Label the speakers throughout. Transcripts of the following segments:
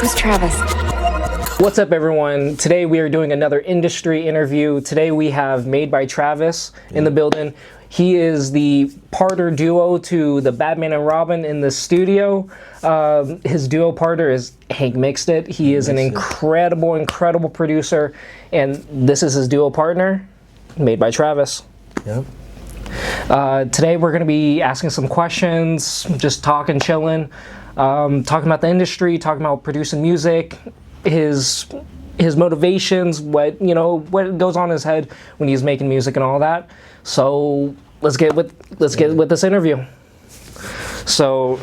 Speaker 1: Travis.
Speaker 2: What's up, everyone? Today we are doing another industry interview. Today we have Madebytravis in the building. He is the partner duo to the Batman and Robin in the studio. His duo partner is Hank Mixed It. He is an incredible producer, and this is his duo partner, Madebytravis.
Speaker 3: Yep.
Speaker 2: Today we're going to be asking some questions, just talking, chilling, talking about the industry, talking about producing music, his motivations, what goes on in his head when he's making music and all that. So let's get with this interview. So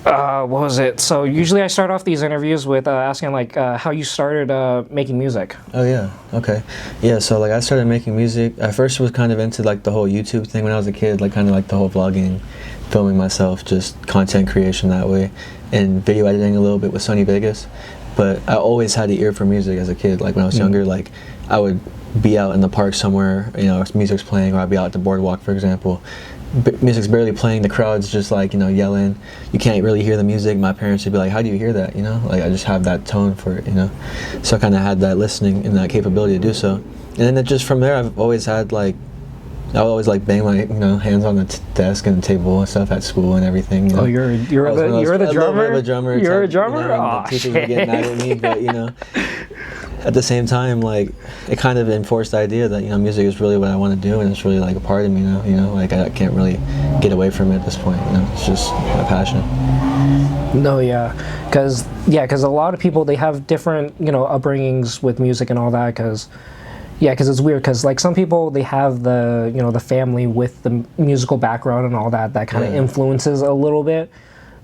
Speaker 2: what was it? So usually I start off these interviews with asking how you started making music.
Speaker 3: Oh yeah. Okay. Yeah. So I started making music. I first was kind of into the whole YouTube thing when I was a kid, the whole vlogging, filming myself, just content creation that way, and video editing a little bit with Sony Vegas. But I always had the ear for music as a kid. When I was younger, I would be out in the park somewhere, music's playing, or I'd be out at the boardwalk, for example. Music's barely playing, the crowd's just yelling. You can't really hear the music. My parents would be like, "How do you hear that?" I just have that tone for it, So I kind of had that listening and that capability to do so. And then just from there, I've always had I would always bang my hands on the desk and the table and stuff at school and everything.
Speaker 2: Oh, you're the drummer. You're a drummer.
Speaker 3: Oh shit! Would get mad at me, but at the same time, it kind of enforced the idea that music is really what I want to do, and it's really a part of me now. I can't really get away from it at this point. It's just my passion.
Speaker 2: No, because a lot of people, they have different upbringings with music and all that. Because it's weird. Because some people, they have the the family with the musical background and all that kind of influences a little bit.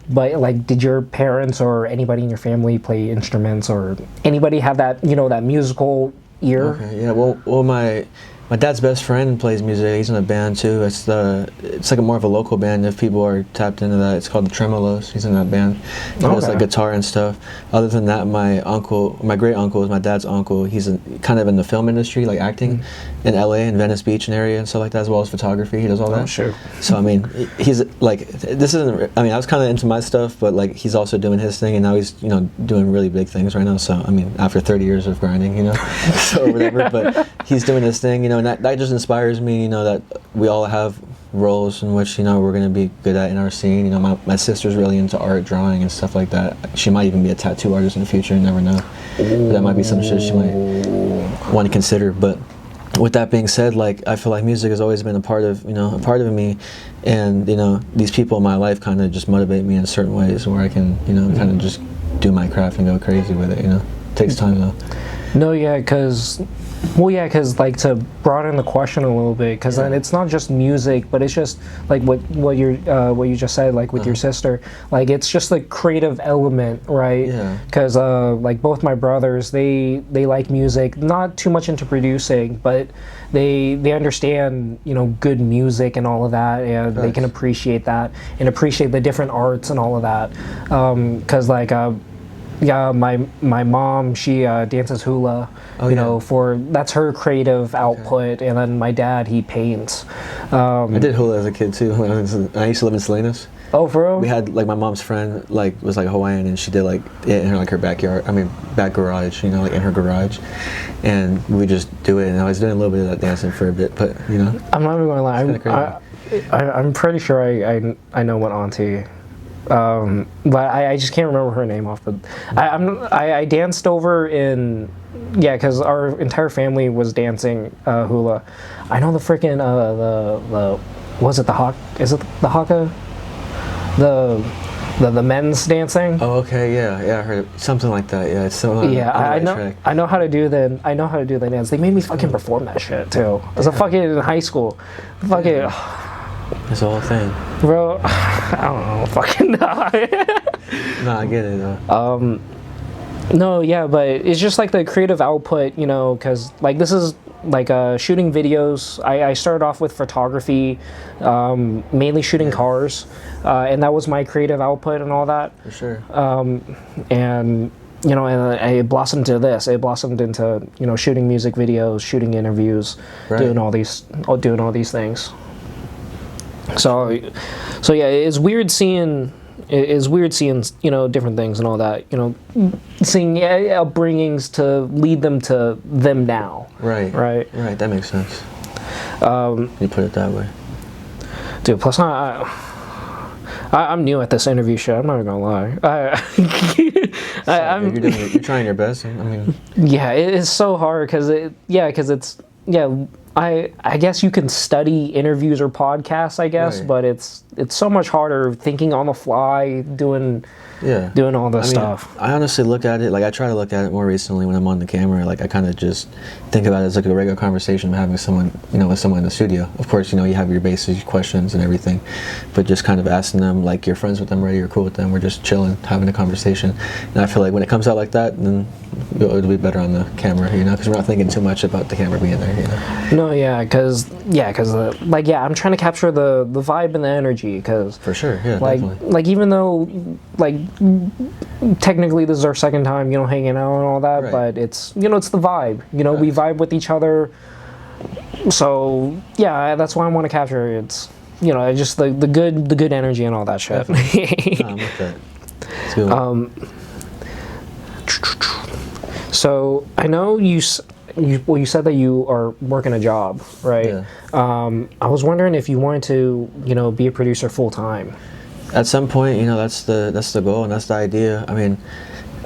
Speaker 2: But did your parents or anybody in your family play instruments, or anybody have that that musical ear?
Speaker 3: Okay, yeah. Well, my dad's best friend plays music. He's in a band too. It's more of a local band. If people are tapped into that, it's called the Tremolos. He's in that band. He does guitar and stuff. Other than that, my great uncle is my dad's uncle. He's kind of in the film industry, acting in LA and Venice Beach and area and stuff like that, as well as photography. He does all that.
Speaker 2: Oh, sure.
Speaker 3: So he's this isn't. I was kind of into my stuff, but he's also doing his thing, and now he's doing really big things right now. So after 30 years of grinding, so whatever. But he's doing his thing, and that just inspires me, that we all have roles in which, we're going to be good at in our scene. My sister's really into art, drawing, and stuff like that. She might even be a tattoo artist in the future, you never know. But that might be some shit she might want to consider. But with that being said, I feel like music has always been a part of me, and, these people in my life kind of just motivate me in certain ways where I can, kind of just do my craft and go crazy with it, It takes time, though.
Speaker 2: No, because to broaden the question a little bit, because then it's not just music, but it's just what you just said, with your sister, it's just the creative element, right?
Speaker 3: Yeah.
Speaker 2: Because both my brothers, they like music, not too much into producing, but they understand good music and all of that, and they can appreciate that and appreciate the different arts and all of that, because my mom, she dances hula, that's her creative output, and then my dad, he paints.
Speaker 3: I did hula as a kid too. I used to live in Salinas.
Speaker 2: Oh, for real?
Speaker 3: We had my mom's friend was Hawaiian, and she did it in her backyard. Back garage, in her garage, and we just do it. And I was doing a little bit of that dancing for a bit, but I'm
Speaker 2: not even gonna lie. I'm pretty sure I know what auntie. But I just can't remember her name off the. I danced over in, because our entire family was dancing hula. I know the freaking the was it the hawk? Is it the haka? The men's dancing.
Speaker 3: Oh, okay, yeah, I heard something like that. Yeah, it's so.
Speaker 2: I know how to do the dance. They made me fucking perform that shit too. I was in high school. Fucking.
Speaker 3: It's the whole thing.
Speaker 2: Bro, I don't know, fucking die.
Speaker 3: No, I get it though.
Speaker 2: No, but it's just the creative output, because this is shooting videos. I started off with photography, mainly shooting cars, and that was my creative output and all that.
Speaker 3: For sure.
Speaker 2: And and it blossomed to this. It blossomed into shooting music videos, shooting interviews, doing all these things. So yeah, it's weird seeing It's weird seeing, you know, different things and all that, you know, seeing upbringings to lead them to them now.
Speaker 3: Right.
Speaker 2: Right.
Speaker 3: That makes sense. You put it that way.
Speaker 2: Dude, plus I'm new at this interview shit. I'm not even gonna lie.
Speaker 3: You're trying your best. I mean,
Speaker 2: yeah, it's so hard because I guess you can study interviews or podcasts, I guess,
Speaker 3: Right.
Speaker 2: but it's so much harder thinking on the fly, doing all this stuff.
Speaker 3: I honestly look at it, like I try to look at it more recently when I'm on the camera. Like I kind of just think about it as like a regular conversation I'm having with someone, you know, with someone in the studio. Of course, you know, you have your basic questions and everything, but just kind of asking them like you're friends with them already, you're cool with them, we're just chilling, having a conversation. And I feel like when it comes out like that, then it'll be better on the camera, you know, because we're not thinking too much about the camera being there, you know.
Speaker 2: No, because I'm trying to capture the vibe and the energy, because
Speaker 3: For sure, yeah,
Speaker 2: like
Speaker 3: definitely.
Speaker 2: like even though like technically this is our second time, you know, hanging out and all that,
Speaker 3: Right.
Speaker 2: but it's, you know, it's the vibe, you know, we
Speaker 3: Right.
Speaker 2: vibe with each other. So yeah, that's why I want to capture it. It's, you know, just the good energy and all that shit.
Speaker 3: No, I'm with that. It's good.
Speaker 2: So I know you said that you are working a job, right?
Speaker 3: Yeah.
Speaker 2: I was wondering if you wanted to, you know, be a producer full time.
Speaker 3: At some point, you know, that's the goal and that's the idea. I mean,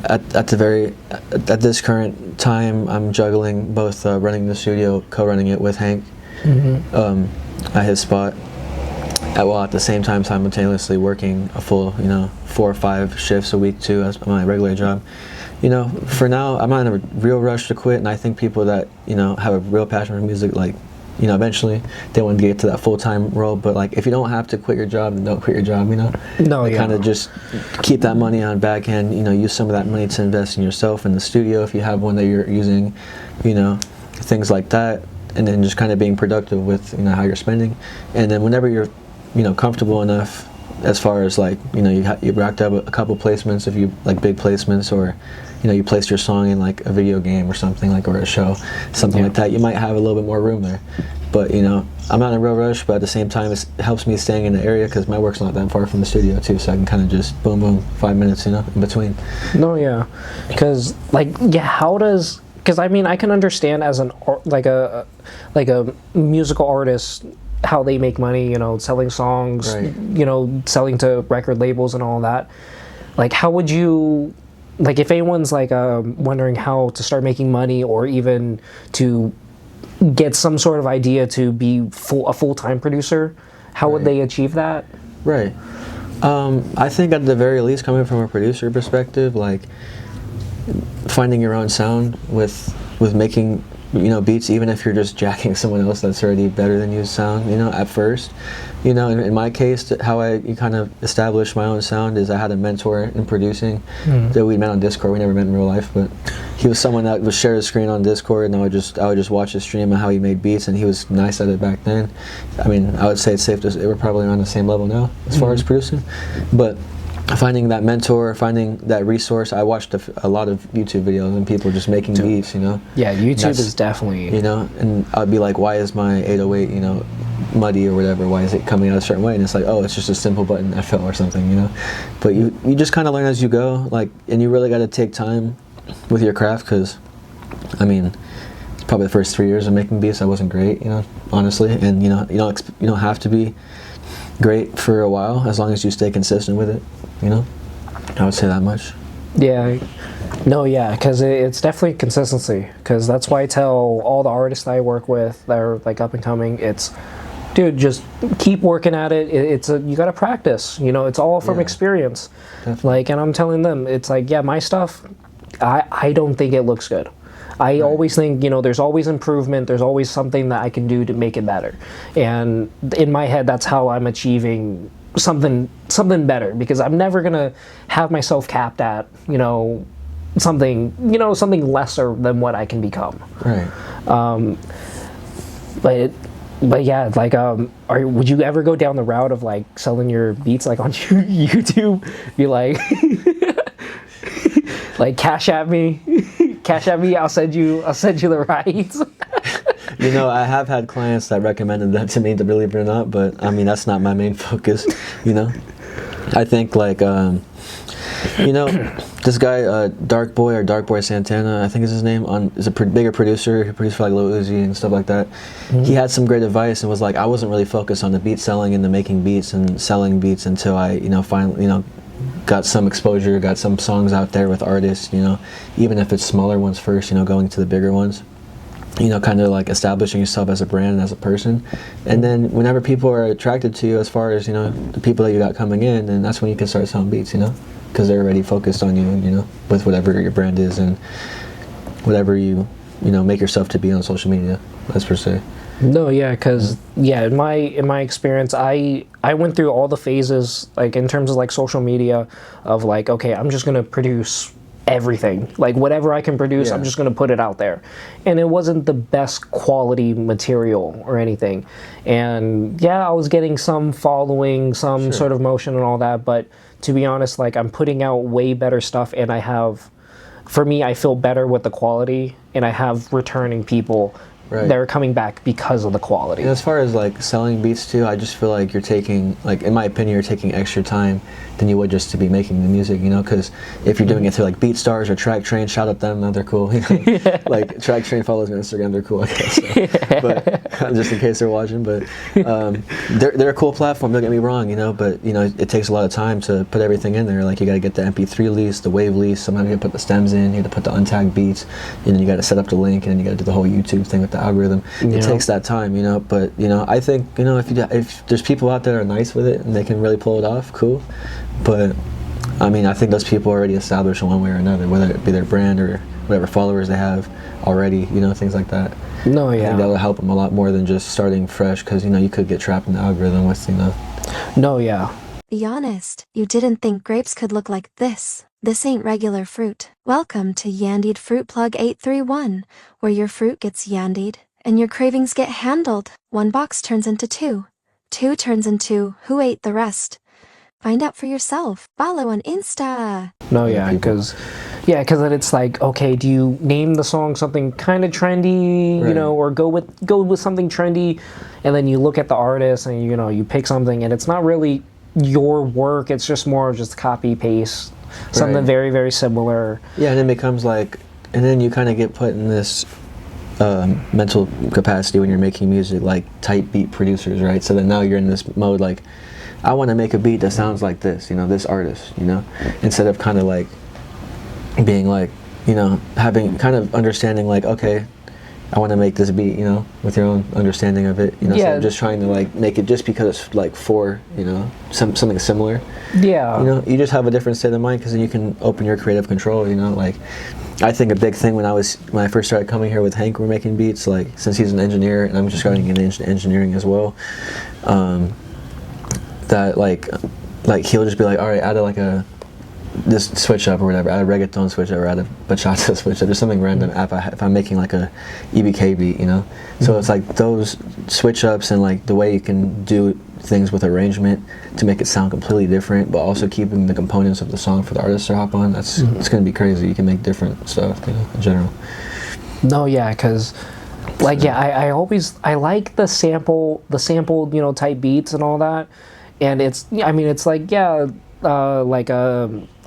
Speaker 3: at this current time, I'm juggling both running the studio, co-running it with Hank at his spot, at the same time simultaneously working a full, you know, 4 or 5 shifts a week too as my regular job. You know, for now, I'm not in a real rush to quit, and I think people that, you know, have a real passion for music, like, you know, eventually they want to get to that full-time role. But like, if you don't have to quit your job, then don't quit your job, you know.
Speaker 2: No, yeah.
Speaker 3: Kind of just keep that money on back end. You know, use some of that money to invest in yourself in the studio if you have one that you're using. You know, things like that, and then just kind of being productive with, you know, how you're spending. And then whenever you're, you know, comfortable enough, as far as like, you know, you racked up a couple placements, if you like big placements, or, you know, you placed your song in like a video game or something, like, or a show, something like that, you might have a little bit more room there. But, you know, I'm not in a real rush, but at the same time, it helps me staying in the area because my work's not that far from the studio too, so I can kind of just boom, boom, 5 minutes, you know, in between.
Speaker 2: No, yeah, because like, yeah, how does? Because I mean, I can understand as like a musical artist how they make money, you know, selling songs,
Speaker 3: Right.
Speaker 2: you know, selling to record labels and all that. Like, how would you? Like, if anyone's like wondering how to start making money, or even to get some sort of idea to be a full-time producer, how would
Speaker 3: Right.
Speaker 2: they achieve that?
Speaker 3: Right. I think at the very least, coming from a producer perspective, like finding your own sound with making, you know, beats, even if you're just jacking someone else that's already better than you sound, you know, at first. You know, in my case, how I kind of established my own sound is I had a mentor in producing that we met on Discord. We never met in real life, but he was someone that would share his screen on Discord, and I would just watch his stream and how he made beats, and he was nice at it back then. I mean, I would say it's safe to say we're probably on the same level now as far as producing, but finding that mentor, finding that resource. I watched a lot of YouTube videos and people just making beats, you know.
Speaker 2: Yeah, YouTube is definitely,
Speaker 3: you know, and I'd be like, why is my 808, you know, muddy or whatever? Why is it coming out a certain way? And it's like, oh, it's just a simple button FL or something, you know. But you just kind of learn as you go, like, and you really got to take time with your craft, because, I mean, it's probably the first 3 years of making beats I wasn't great, you know, honestly, and you know, you don't have to be great for a while as long as you stay consistent with it, you know. I would say that much.
Speaker 2: yeah. No, yeah, because it's definitely consistency. Because that's why I tell all the artists that I work with that are like up and coming, it's, dude, just keep working at it. You got to practice. You know, it's all from
Speaker 3: Yeah.
Speaker 2: experience.
Speaker 3: Definitely.
Speaker 2: Like, and I'm telling them, it's like, yeah, my stuff, I don't think it looks good. I always think, you know, there's always improvement. There's always something that I can do to make it better. And in my head, that's how I'm achieving something better, because I'm never gonna have myself capped at, you know, something lesser than what I can become.
Speaker 3: Right.
Speaker 2: But yeah, like, would you ever go down the route of like selling your beats like on YouTube? Be like, like, cash at me, I'll send you the rights.
Speaker 3: You know, I have had clients that recommended that to me, to believe it or not, but I mean, that's not my main focus, you know. I think like you know, this guy Dark Boy Santana, I think is his name, is a bigger producer. He produced for like Lil Uzi and stuff like that. He had some great advice and was like, I wasn't really focused on the beat selling and the making beats and selling beats until I, you know, finally, you know, got some exposure, got some songs out there with artists, you know, even if it's smaller ones first, you know, going to the bigger ones, you know, kind of like establishing yourself as a brand and as a person. And then whenever people are attracted to you, as far as, you know, the people that you got coming in, then that's when you can start selling beats, you know, because they're already focused on you, you know, with whatever your brand is and whatever you know, make yourself to be on social media, that's per se.
Speaker 2: No, yeah, because in my experience, I went through all the phases, like in terms of like social media, of like, okay, I'm just gonna produce everything, like whatever I can produce, I'm just gonna put it out there, and it wasn't the best quality material or anything, and yeah, I was getting some following, some sort of motion and all that, but to be honest, like I'm putting out way better stuff, and for me, I feel better with the quality, and I have returning people. Right. They're coming back because of the quality.
Speaker 3: And as far as like selling beats too, I just feel like you're taking, like in my opinion, you're taking extra time than you would just to be making the music, you know, because if you're doing it through like BeatStars or Track Train, shout out them, they're cool. You know? Like Track Train follows me on Instagram, they're cool, I guess. So. But just in case they're watching, but they're a cool platform. Don't get me wrong, you know, but you know it takes a lot of time to put everything in there. Like you got to get the MP3 lease, the wave lease. Sometimes you got to put the stems in, you got to put the untagged beats, and then you got to set up the link, and then you got to do the whole YouTube thing with the algorithm. It takes that time, you know. But you know, I think, you know, if there's people out there that are nice with it and they can really pull it off, cool. But I mean, I think those people are already established in one way or another, whether it be their brand or whatever followers they have already, you know, things like that.
Speaker 2: No, yeah.
Speaker 3: I think that will help them a lot more than just starting fresh, because you know you could get trapped in the algorithm with, you know.
Speaker 2: No, yeah.
Speaker 1: Be honest, you didn't think grapes could look like this. This ain't regular fruit. Welcome to Yandied Fruit Plug 831, where your fruit gets yandied and your cravings get handled. One box turns into two. Two turns into who ate the rest. Find out for yourself. Follow on Insta.
Speaker 2: No, yeah, because then it's like, okay, do you name the song something kind of trendy, you know, or go with something trendy, and then you look at the artist and you know you pick something and it's not really your work. It's just more just copy paste, something very, very similar.
Speaker 3: Yeah, and it becomes like, and then you kind of get put in this mental capacity when you're making music, like tight beat producers, right? So then now you're in this mode like, I want to make a beat that sounds like this, you know, this artist, you know, instead of kind of like being like, you know, having kind of understanding like, okay, I want to make this beat, you know, with your own understanding of it, you know, instead of just trying to like make it just because it's like for, you know, something similar.
Speaker 2: Yeah.
Speaker 3: You know, you just have a different state of mind because then you can open your creative control, you know, like I think a big thing when I first started coming here with Hank, we're making beats, like since he's an engineer and I'm just starting in engineering as well, that like he'll just be like, all right, add this switch up or whatever, add a reggaeton switch up or add a bachata switch up, there's something random if I'm making like a EBK beat, you know. So it's like those switch ups and like the way you can do things with arrangement to make it sound completely different, but also keeping the components of the song for the artist to hop on. That's it's gonna be crazy. You can make different stuff, you know, in general.
Speaker 2: No, yeah, because like I like the sampled, you know, type beats and all that, and it's like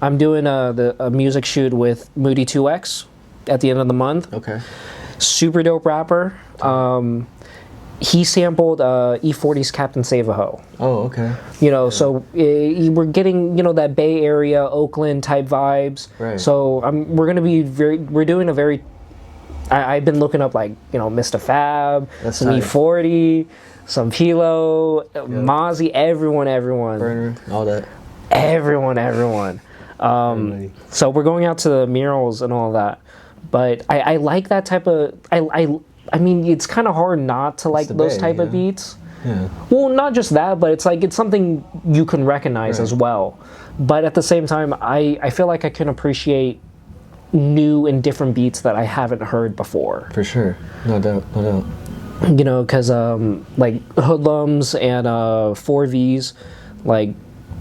Speaker 2: I'm doing a music shoot with Moody 2X at the end of the month.
Speaker 3: Okay.
Speaker 2: Super dope rapper. He sampled E40's Captain Save-A-Ho.
Speaker 3: Oh, okay.
Speaker 2: You know, so we're getting, you know, that Bay Area, Oakland type vibes.
Speaker 3: Right.
Speaker 2: So we're doing a very, I've been looking up like, you know, Mr. Fab, some E40, some Pilo, Mozzie, everyone.
Speaker 3: Burner, all that.
Speaker 2: Everyone. So we're going out to the murals and all that. But I like that type of, I mean, it's kind of hard not to like those type of beats.
Speaker 3: Yeah.
Speaker 2: Well, not just that, but it's like, it's something you can recognize as well. But at the same time, I feel like I can appreciate new and different beats that I haven't heard before.
Speaker 3: For sure. No doubt.
Speaker 2: You know, because like Hoodlums and 4Vs, like,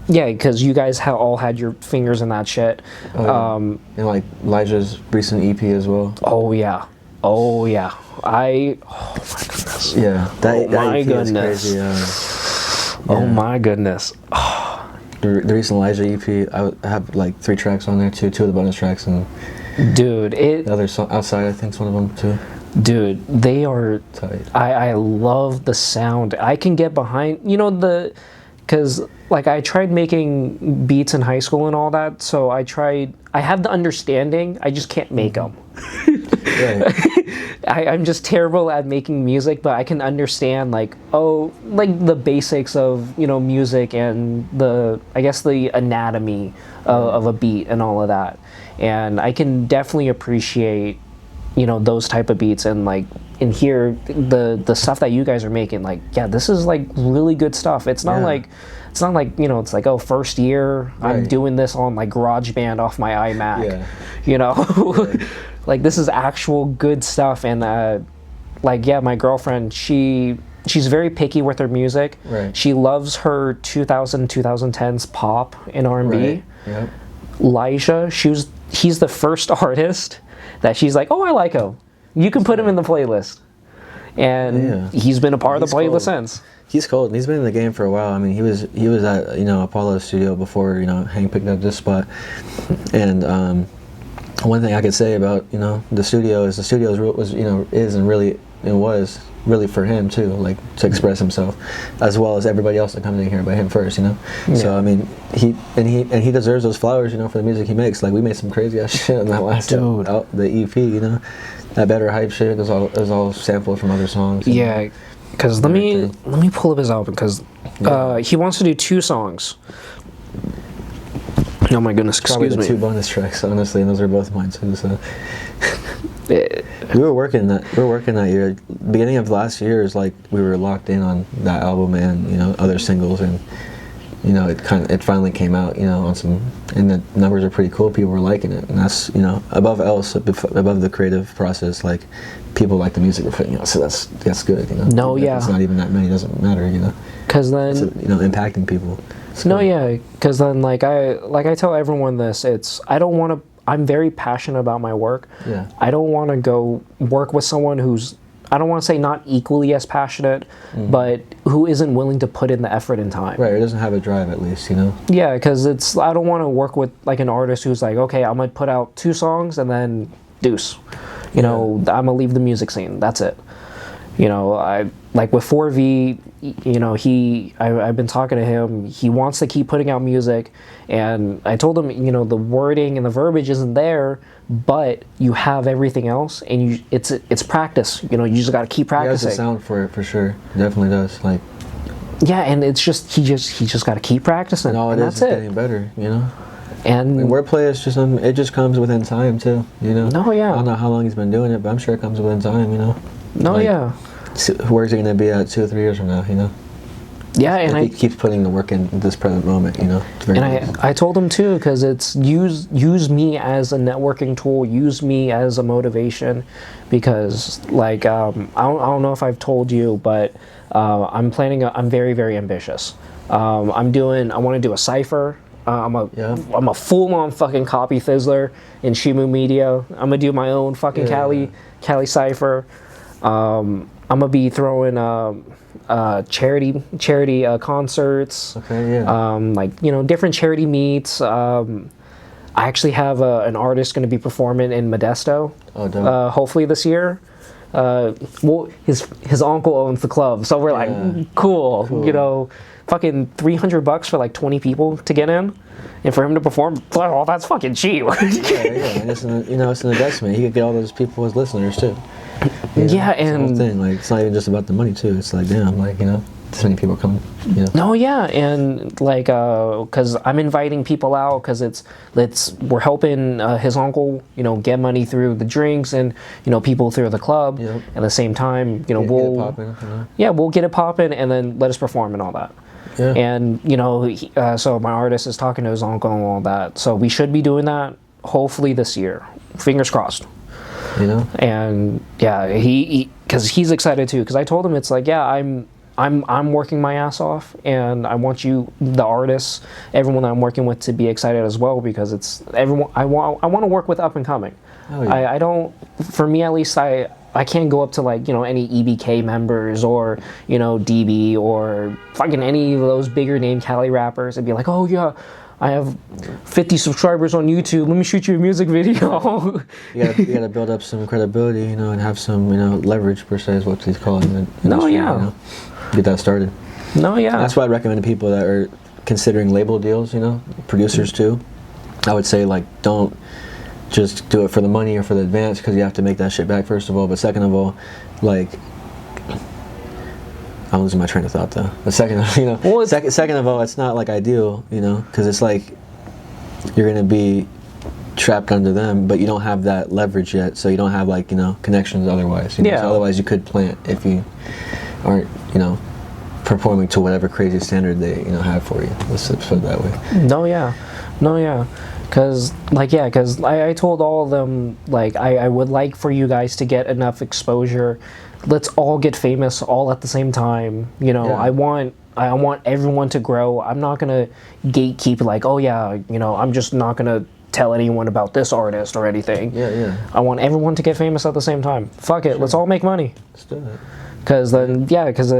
Speaker 2: yeah, because you guys all had your fingers in that shit.
Speaker 3: Oh, yeah. And like Elijah's recent EP as well.
Speaker 2: Oh yeah. Oh my goodness.
Speaker 3: Yeah, that
Speaker 2: my
Speaker 3: EP
Speaker 2: goodness.
Speaker 3: is crazy.
Speaker 2: Oh my goodness.
Speaker 3: the recent Elijah EP. I have like 3 tracks on there too. 2 of the bonus tracks, and
Speaker 2: dude,
Speaker 3: the other song outside, I think, is one of them too.
Speaker 2: Dude, they are
Speaker 3: Tight.
Speaker 2: I love the sound. I can get behind, because like I tried making beats in high school and all that, so I have the understanding, I just can't make them.
Speaker 3: Right.
Speaker 2: I'm just terrible at making music, but I can understand like the basics of music and I guess the anatomy of a beat and all of that, and I can definitely appreciate those type of beats, and like in here the stuff that you guys are making, like, yeah, this is like really good stuff. It's not like it's like, oh, first year, right, I'm doing this on like GarageBand off my iMac. Right. Like, this is actual good stuff. And like, yeah, my girlfriend, she's very picky with her music.
Speaker 3: Right.
Speaker 2: She loves her 2010s pop and R&B.
Speaker 3: Right. Yep.
Speaker 2: Elijah, he's the first artist that she's like, oh, I like him. You can put him in the playlist. And he's been a part of the playlist since.
Speaker 3: He's cold, and he's been in the game for a while. I mean, he was at Apollo's studio before Hank picked up this spot. And one thing I could say about the studio is was really for him too, like to express himself, as well as everybody else that comes in here, but him first, Yeah. So I mean, he deserves those flowers, for the music he makes. Like, we made some crazy ass shit on that last the EP, that Better Hype shit is all sampled from other songs.
Speaker 2: Yeah, because let me pull up his album, because he wants to do 2 songs. Oh my goodness, excuse me.
Speaker 3: 2 bonus tracks, honestly, and those are both mine too. So we were working that year. Beginning of last year is like we were locked in on that album and other singles, and it finally came out on some, and the numbers are pretty cool. People were liking it, and that's above the creative process, like, people like the music we're putting out, so that's good.
Speaker 2: No, yeah.
Speaker 3: It's not even that many, doesn't matter.
Speaker 2: Because then
Speaker 3: it's, impacting people.
Speaker 2: Because then like I tell everyone this, I'm very passionate about my work.
Speaker 3: Yeah.
Speaker 2: I don't want to go work with someone who's, I don't want to say not equally as passionate, but who isn't willing to put in the effort and time.
Speaker 3: Right, it doesn't have a drive, at least,
Speaker 2: Yeah, because I don't want to work with like an artist who's like, okay, I'm going to put out 2 songs and then deuce. I'm going to leave the music scene. That's it. I like with 4V, I've been talking to him. He wants to keep putting out music, and I told him, the wording and the verbiage isn't there, but you have everything else, and it's practice. You just got to keep practicing.
Speaker 3: He has the sound for it, for sure. Definitely does. Like,
Speaker 2: yeah, and it's just he just got to keep practicing.
Speaker 3: And all it is getting better. And wordplay is it just comes within time too.
Speaker 2: No, yeah.
Speaker 3: I don't know how long he's been doing it, but I'm sure it comes within time.
Speaker 2: No, yeah.
Speaker 3: Where's he going to be at 2 or 3 years from now?
Speaker 2: Yeah, and
Speaker 3: he keeps putting the work in this present moment. It's very
Speaker 2: and I told him too, because it's use me as a networking tool, use me as a motivation, because like I don't know if I've told you, but I'm very, very ambitious. I want to do a cipher. I'm a full-on fucking copy fizzler in Shimu Media. I'm gonna do my own fucking Cali cipher. I'm gonna be throwing charity concerts.
Speaker 3: Okay, yeah.
Speaker 2: Different charity meets. I actually have an artist going to be performing in Modesto.
Speaker 3: Oh, dope.
Speaker 2: Hopefully this year. His uncle owns the club, so we're like, cool. Fucking $300 for like 20 people to get in, and for him to perform, oh, that's fucking cheap.
Speaker 3: Yeah. And it's an investment. He could get all those people as listeners too.
Speaker 2: Yeah,
Speaker 3: it's
Speaker 2: and
Speaker 3: the whole thing, like, it's not even just about the money too. It's like, damn, like, this many people come.
Speaker 2: No, yeah, and like, cause I'm inviting people out, cause we're helping his uncle, get money through the drinks and people through the club. Yep. At the same time, we'll get it popping, and then let us perform and all that. Yeah. And so my artist is talking to his uncle and all that, so we should be doing that hopefully this year. Fingers crossed. And yeah, because he's excited too. Because I told him, it's like, yeah, I'm working my ass off, and I want you, the artists, everyone that I'm working with, to be excited as well, because it's everyone. I want to work with up and coming. Oh, yeah. I don't. For me at least, I go up to like, you know, any EBK members or, you know, DB or fucking any of those bigger name Cali rappers and be like, oh yeah, I have 50 subscribers on YouTube. Let me shoot you a music video.
Speaker 3: you gotta build up some credibility, you know, and have some, you know, leverage per se is what they call it in the industry,
Speaker 2: No, yeah.
Speaker 3: You know? Get that started.
Speaker 2: No, yeah.
Speaker 3: That's why I recommend to people that are considering label deals, you know, producers too. I would say, like, don't just do it for the money or for the advance, because you have to make that shit back, first of all. But second of all, like, I'm losing my train of thought though. But second, you know,
Speaker 2: well,
Speaker 3: second of all, it's not like ideal, you know, because it's like you're gonna be trapped under them, but you don't have that leverage yet, so you don't have, like, you know, connections otherwise. You know?
Speaker 2: Yeah.
Speaker 3: So otherwise, you could plant if you aren't, you know, performing to whatever crazy standard they, you know, have for you. Let's put it that way.
Speaker 2: No, yeah. Because, like, yeah, because I told all of them, like, I would like for you guys to get enough exposure. Let's all get famous all at the same time. You know,
Speaker 3: Yeah.
Speaker 2: I want everyone to grow. I'm not going to gatekeep, like, oh, yeah, you know, I'm just not going to tell anyone about this artist or anything.
Speaker 3: Yeah.
Speaker 2: I want everyone to get famous at the same time. Fuck it. Sure. Let's all make money.
Speaker 3: Let's do it.
Speaker 2: Because then, yeah, because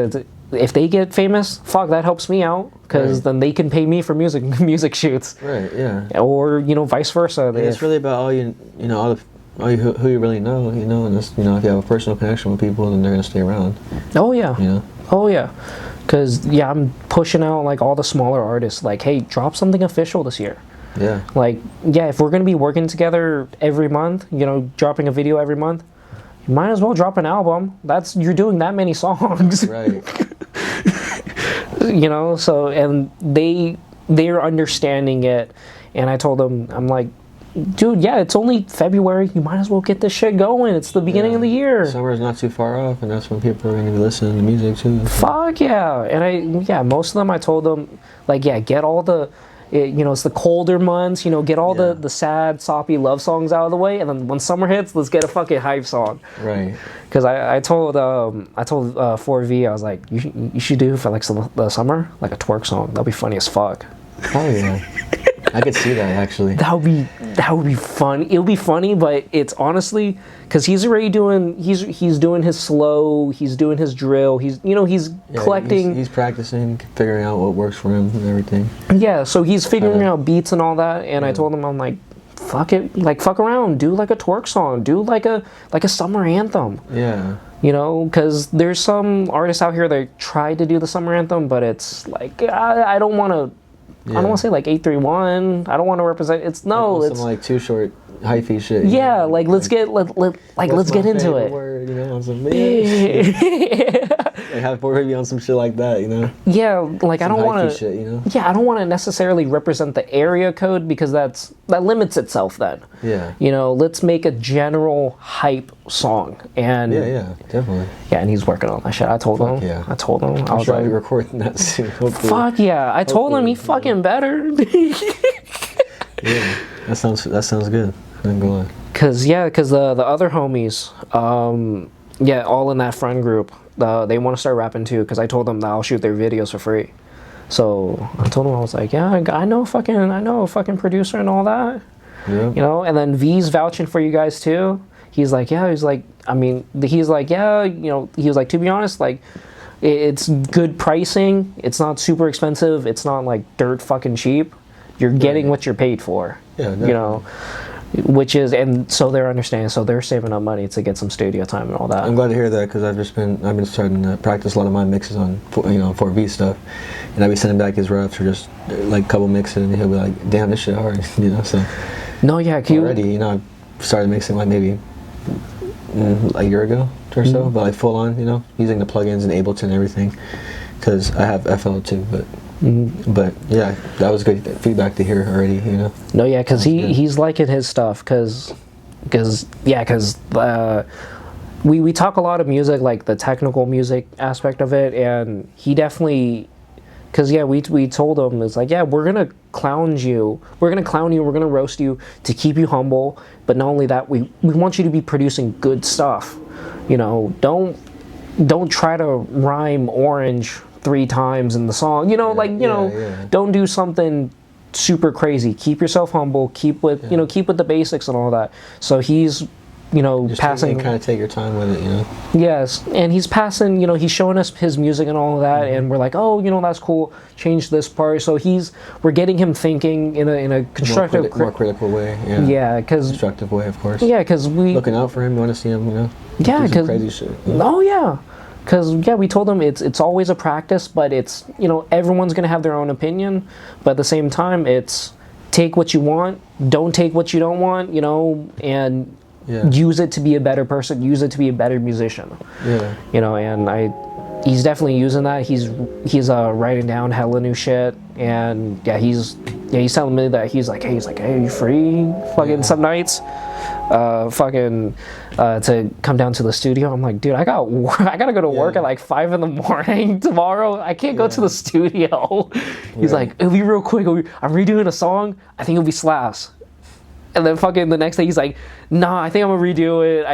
Speaker 2: if they get famous, fuck, that helps me out, because
Speaker 3: right.
Speaker 2: then they can pay me for music shoots.
Speaker 3: Right, yeah.
Speaker 2: Or, you know, vice versa.
Speaker 3: And it's really about all you know, who you really know, you know, and it's, you know, if you have a personal connection with people, then they're going to stay around.
Speaker 2: Oh, yeah.
Speaker 3: You know?
Speaker 2: Oh, yeah. Because, yeah, I'm pushing out, like, all the smaller artists, like, hey, drop something official this year.
Speaker 3: Yeah.
Speaker 2: Like, yeah, if we're going to be working together every month, you know, dropping a video every month, you might as well drop an album. You're doing that many songs.
Speaker 3: Right.
Speaker 2: You know, so, and they're understanding it, and I told them, I'm like, dude, yeah, it's only February, you might as well get this shit going. It's the beginning of the year.
Speaker 3: Summer's not too far off, and that's when people are going to be listening to music too.
Speaker 2: Fuck yeah. And most of them, I told them, like, yeah, get all the, you know, it's the colder months, you know, get all the sad, soppy love songs out of the way, and then when summer hits, let's get a fucking hype song.
Speaker 3: Right.
Speaker 2: Because I told 4V, I was like, you should do for, like, the summer, like, a twerk song. That'll be funny as fuck.
Speaker 3: Oh yeah. I could see that, actually.
Speaker 2: That would be fun. It'll be funny, but it's honestly, because he's already doing, he's doing his slow, he's doing his drill, he's collecting.
Speaker 3: He's practicing, figuring out what works for him and everything.
Speaker 2: Yeah, so he's figuring out beats and all that, and I told him, I'm like, fuck it, like, fuck around, do like a twerk song, do like a summer anthem.
Speaker 3: Yeah.
Speaker 2: You know, because there's some artists out here that tried to do the summer anthem, but it's like, I don't want to. Yeah. I don't want to say like 831. I don't want to represent. It's
Speaker 3: some like Too Short hyphy shit.
Speaker 2: Yeah, like let's get into it.
Speaker 3: Word, you know, on some like have 4V on some shit like that, you know.
Speaker 2: Yeah, like some I don't want to.
Speaker 3: Shit, you know?
Speaker 2: Yeah, I don't want to necessarily represent the area code, because that limits itself. Then. Yeah. You know, let's make a general hype song, and
Speaker 3: yeah, definitely.
Speaker 2: Yeah, and he's working on that shit. I told him.
Speaker 3: Yeah.
Speaker 2: I told him.
Speaker 3: I was like, recording that soon. Hopefully.
Speaker 2: Fuck yeah! I told him he fucking better.
Speaker 3: Yeah, that sounds good. I'm going.
Speaker 2: Cause the other homies, all in that friend group, they want to start rapping too. Cause I told them that I'll shoot their videos for free. So I told them, I was like, yeah, I know a fucking producer and all that. Yeah. You know, and then V's vouching for you guys too. He's like, yeah, you know, he was like, to be honest, like, it's good pricing. It's not super expensive. It's not like dirt fucking cheap. You're getting what you're paid for. Yeah, definitely. You know, which is, and so they're understanding. So they're saving up money to get some studio time and all that.
Speaker 3: I'm glad to hear that, because I've been starting to practice a lot of my mixes on 4V stuff, and I'll be sending back his roughs or just like a couple mixes, and he'll be like, damn, this shit hard, you know. So
Speaker 2: no, yeah,
Speaker 3: already, you know, I started mixing like maybe a year ago or so, but like full on, you know, using the plugins and Ableton and everything, because I have FL too, but. But yeah, that was good feedback to hear already, you know.
Speaker 2: No, yeah, because he's liking his stuff, because we talk a lot of music, like the technical music aspect of it, and he definitely, because we told him, it's like, yeah, we're gonna clown you, we're gonna roast you to keep you humble, but not only that, we want you to be producing good stuff, you know. Don't try to rhyme orange 3 times in the song, you know, don't do something super crazy. Keep yourself humble, keep with the basics and all that. So he's
Speaker 3: Just
Speaker 2: passing.
Speaker 3: kind of take your time with it, you know.
Speaker 2: Yes, and he's passing. He's showing us his music and all of that, and we're like, oh, that's cool. Change this part. So we're getting him thinking in a constructive,
Speaker 3: more critical way. Yeah.
Speaker 2: Yeah, because
Speaker 3: constructive way, of course.
Speaker 2: yeah, because we
Speaker 3: looking out for him. You want to see him,
Speaker 2: yeah,
Speaker 3: do some crazy shit.
Speaker 2: Oh yeah. Because we told him it's always a practice, but it's everyone's gonna have their own opinion, but at the same time it's take what you want, don't take what you don't want, and use it to be a better person, use it to be a better musician.
Speaker 3: Yeah.
Speaker 2: And he's definitely using that. He's writing down hella new shit, and he's telling me that he's like, hey, are you free? Fucking some nights. To come down to the studio. I'm like, dude, I gotta go to work at like 5 a.m. tomorrow. I can't go to the studio. He's like, it'll be real quick. I'm redoing a song. I think it'll be slaps. And then fucking the next day he's like, nah, I think I'm gonna redo it.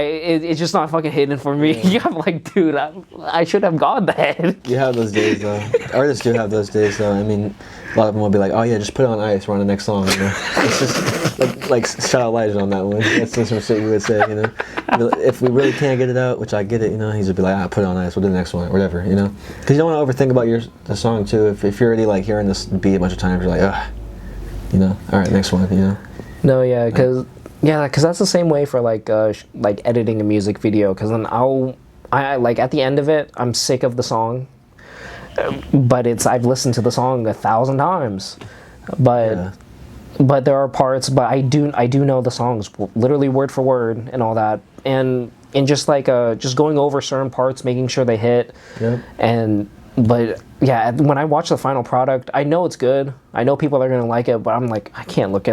Speaker 2: It's just not fucking hitting for me. Yeah. I'm like, dude, I should have gone then.
Speaker 3: You have those days though. Artists do have those days though. I mean, a lot of them will be like, oh yeah, just put it on ice, we're on the next song. It's just like shout out Elijah on that one. That's just some shit you would say, If we really can't get it out, which I get it, he's just be like, put it on ice, we'll do the next one, or whatever, Because you don't want to overthink about the song too. If you're already like hearing this beat a bunch of times, you're like, all right, next one,
Speaker 2: No, yeah, because that's the same way for like editing a music video. Because then I like at the end of it, I'm sick of the song, but I've listened to the song 1,000 times, but there are parts, but I do know the songs literally word for word and all that, and just like just going over certain parts, making sure they hit, But yeah, when I watch the final product, I know it's good. I know people are gonna like it, but I'm like, I can't look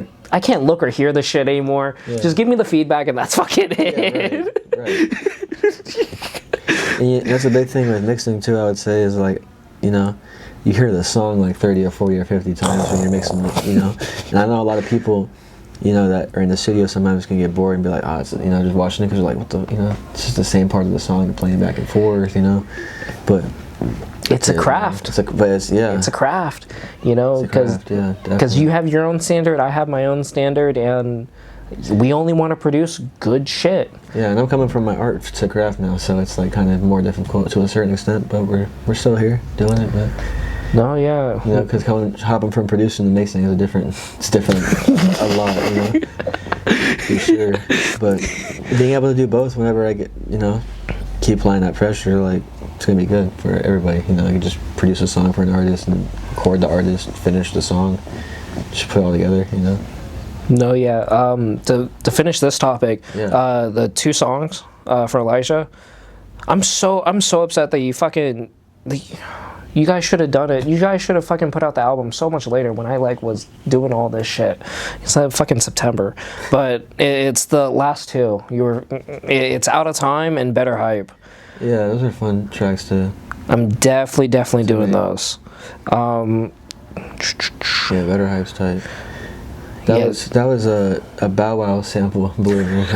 Speaker 2: or hear this shit anymore. Yeah. Just give me the feedback, and that's fucking it.
Speaker 3: Yeah, right. And that's a big thing with mixing too. I would say is like, you hear the song like 30 or 40 or 50 times when you're mixing, And I know a lot of people, that are in the studio sometimes can get bored and be like, it's, just watching it because they're like, what the, it's just the same part of the song and playing back and forth, but.
Speaker 2: It's a craft.
Speaker 3: It's a
Speaker 2: craft, because you have your own standard, I have my own standard, and we only want to produce good shit.
Speaker 3: Yeah, and I'm coming from my art to craft now, so it's like kind of more difficult to a certain extent, but we're still here doing it. But
Speaker 2: no, yeah,
Speaker 3: because hopping from producing to mixing is different a lot, for sure. But being able to do both whenever I get, keep applying that pressure, like, it's gonna be good for everybody. You can just produce a song for an artist and record the artist, finish the song, just put it all together.
Speaker 2: No, yeah. To finish this topic, the 2 songs for Elijah, I'm so upset that you guys should have done it. You guys should have fucking put out the album so much later when I was doing all this shit. It's like fucking September, but it's the last 2. It's Out of Time and Better Hype.
Speaker 3: Yeah, those are fun tracks too.
Speaker 2: I'm definitely doing those.
Speaker 3: Yeah, Better Hype's tight. That was a Bow Wow sample, believe me,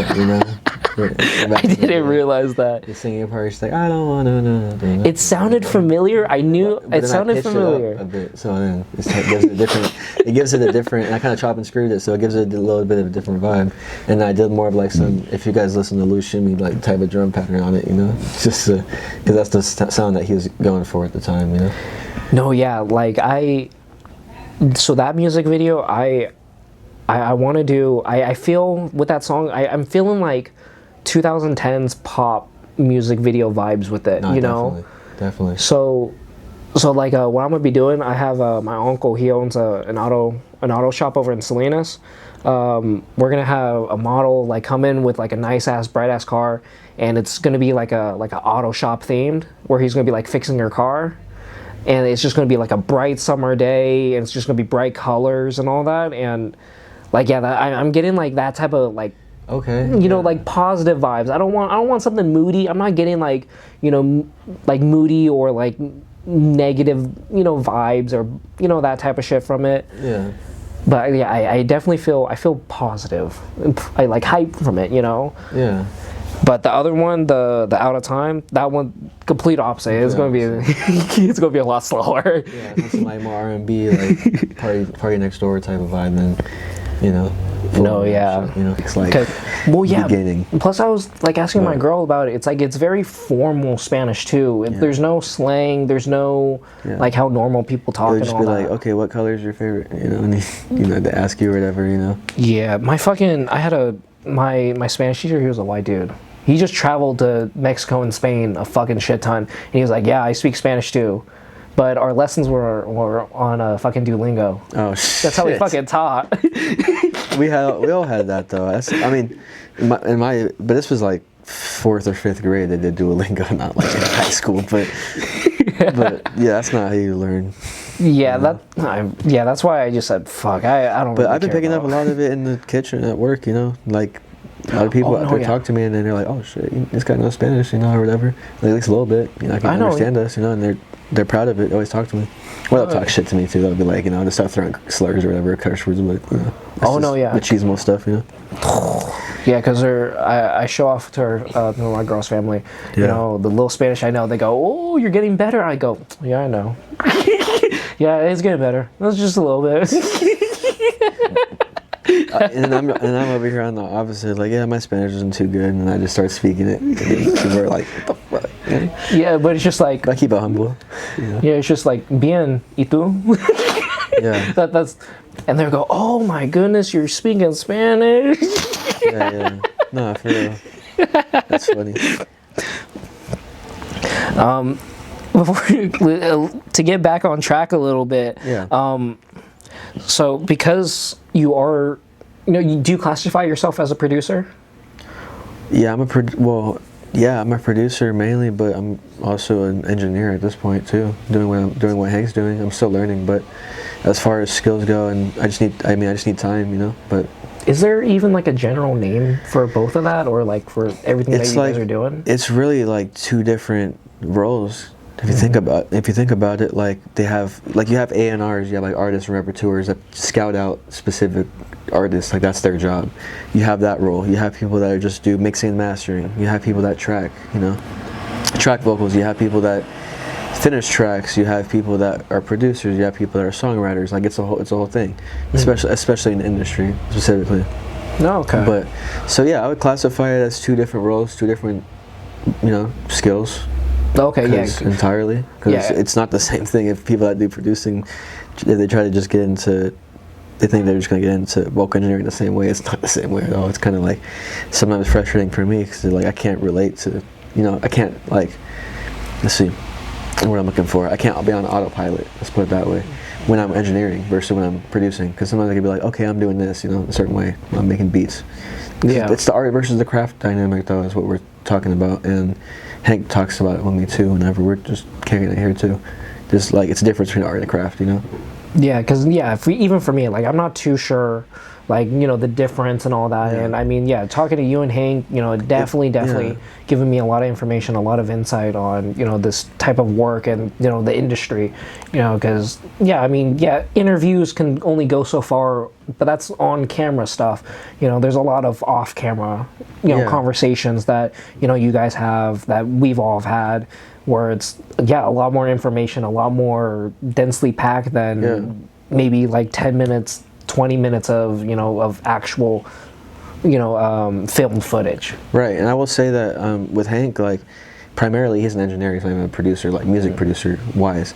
Speaker 2: I didn't realize that.
Speaker 3: The singing part, she's like, I don't want to know.
Speaker 2: It sounded familiar. I knew it sounded familiar.
Speaker 3: It a bit, so then it gives it a different. And I kind of chop and screwed it, so it gives it a little bit of a different vibe. And I did more of like some. If you guys listen to Lou Shimmy, like type of drum pattern on it, just because that's the sound that he was going for at the time,
Speaker 2: No, yeah, so that music video, I want to do. I feel with that song, I'm feeling like 2010's pop music video vibes with it.
Speaker 3: Definitely.
Speaker 2: So what I'm gonna be doing, I have my uncle. He owns an auto shop over in Salinas. We're gonna have a model come in with a nice ass bright ass car, and it's gonna be like a auto shop themed, where he's gonna be fixing your car. And it's just going to be a bright summer day, and it's just going to be bright colors and all that, and I'm getting that type of positive vibes. I don't want something moody. I'm not getting moody or negative vibes or that type of shit from it.
Speaker 3: Yeah.
Speaker 2: But yeah, I definitely feel positive. I hype from it.
Speaker 3: Yeah.
Speaker 2: But the other one, the Out of Time, that one, complete opposite. It's gonna be it's gonna be a lot slower.
Speaker 3: Yeah, it's more R&B, party next door type of vibe than,
Speaker 2: No, yeah.
Speaker 3: You know, it's like
Speaker 2: well, yeah.
Speaker 3: beginning.
Speaker 2: Plus, I was like asking my girl about it. It's like it's very formal Spanish too. There's no slang. There's no like how normal people talk.
Speaker 3: It would just be like, okay, what color is your favorite? You know, and they ask you or whatever. You know.
Speaker 2: Yeah, I had my Spanish teacher. He was a white dude. He just traveled to Mexico and Spain a fucking shit ton. And he was like, yeah, I speak Spanish too. But our lessons were on fucking Duolingo.
Speaker 3: Oh shit.
Speaker 2: That's how we fucking taught.
Speaker 3: we all had that though. I mean, but this was like 4th or 5th grade. They did Duolingo, not like in high school. But yeah, that's not how you learn.
Speaker 2: Yeah, that's why I just said fuck. I don't.
Speaker 3: But
Speaker 2: really
Speaker 3: I've been picking up a lot of it in the kitchen at work. You know, like. A lot of people talk to me and then they're like, "Oh shit, this guy knows Spanish, you know, or whatever." Like, at least a little bit, you know, I can understand us, you know, and they're proud of it. They always talk to me. Well, they'll talk shit to me too. They'll be like, you know, just start throwing slurs or whatever, curse words, but you know, machismo stuff, you know.
Speaker 2: Yeah, because I show off to my girl's family, you know, the little Spanish I know. They go, "Oh, you're getting better." I go, "Yeah, I know." Yeah, it's getting better. That's just a little bit.
Speaker 3: and I'm over here on the opposite, like, yeah, my Spanish isn't too good, and I just start speaking it. And people are like, what the fuck?
Speaker 2: Yeah, but it's just like,
Speaker 3: I keep it humble.
Speaker 2: Yeah, it's just like, bien, ¿y tú?
Speaker 3: Yeah.
Speaker 2: That's, and they go, oh my goodness, you're speaking Spanish.
Speaker 3: Yeah. No, for real. That's funny.
Speaker 2: To get back on track a little bit.
Speaker 3: Yeah.
Speaker 2: So because you are, do you classify yourself as a producer?
Speaker 3: Yeah, I'm a producer mainly, but I'm also an engineer at this point too. Doing what Hank's doing. I'm still learning, but as far as skills go, and I just need time, you know. But
Speaker 2: is there even like a general name for both of that, or like for everything that you guys are doing?
Speaker 3: It's really like two different roles. If you think about it, like you have A&Rs, you have like artists and rapporteurs that scout out specific artists, like that's their job. You have that role. You have people that just do mixing and mastering. You have people that track vocals. You have people that finish tracks. You have people that are producers. You have people that are songwriters. Like it's a whole thing, especially in the industry specifically.
Speaker 2: No, okay.
Speaker 3: But so yeah, I would classify it as two different roles, two different skills.
Speaker 2: Okay, yeah.
Speaker 3: Entirely, because it's not the same thing. If people that do producing, if they try to just get into, they think they're just going to get into vocal engineering the same way. It's not the same way at all. It's kind of like sometimes frustrating for me because like I can't relate to, I can't like, let's see, what I'm looking for. I can't be on autopilot. Let's put it that way. When I'm engineering versus when I'm producing, because sometimes I can be like, okay, I'm doing this, a certain way. I'm making beats.
Speaker 2: Yeah.
Speaker 3: It's the art versus the craft dynamic, though, is what we're talking about, and Hank talks about it with me too. Whenever we're just carrying it here too, just like it's a difference between art and craft,
Speaker 2: Yeah, because even for me, like I'm not too sure, like the difference and all that. Yeah. And I mean, talking to you and Hank, definitely giving me a lot of information, a lot of insight on this type of work and the industry, because interviews can only go so far, but that's on camera stuff. There's a lot of off camera, conversations that you guys have, that we've all had, where it's a lot more information, a lot more densely packed than maybe like 10 minutes, 20 minutes of of actual filmed footage. Right.
Speaker 3: And I will say that with Hank, like primarily he's an engineer, he's not even a producer, like music producer wise.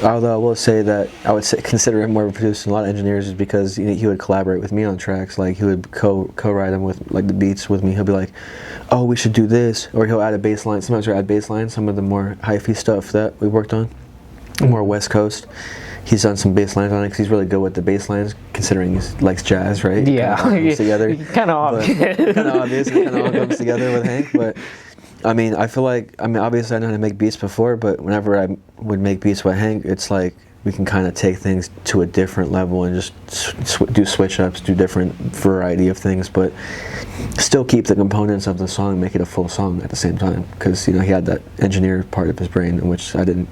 Speaker 3: Although I will say that I would consider him more of a producer than a lot of engineers, is because he would collaborate with me on tracks. Like he would co-write them with like the beats with me. He'll be like, oh, we should do this, or he'll add a bass line. Sometimes he'll add bass lines, some of the more hi-fi stuff that we worked on, more West Coast. He's done some bass lines on it because he's really good with the bass lines, considering he likes jazz, right?
Speaker 2: Yeah,
Speaker 3: together.
Speaker 2: Kind of obvious.
Speaker 3: Kind of obvious. It kind of all comes together with Hank. But I mean, I feel like obviously I know how to make beats before, but whenever I would make beats with Hank, it's like we can kind of take things to a different level and just do switch ups, do different variety of things, but still keep the components of the song, make it a full song at the same time. Because he had that engineer part of his brain, in which I didn't,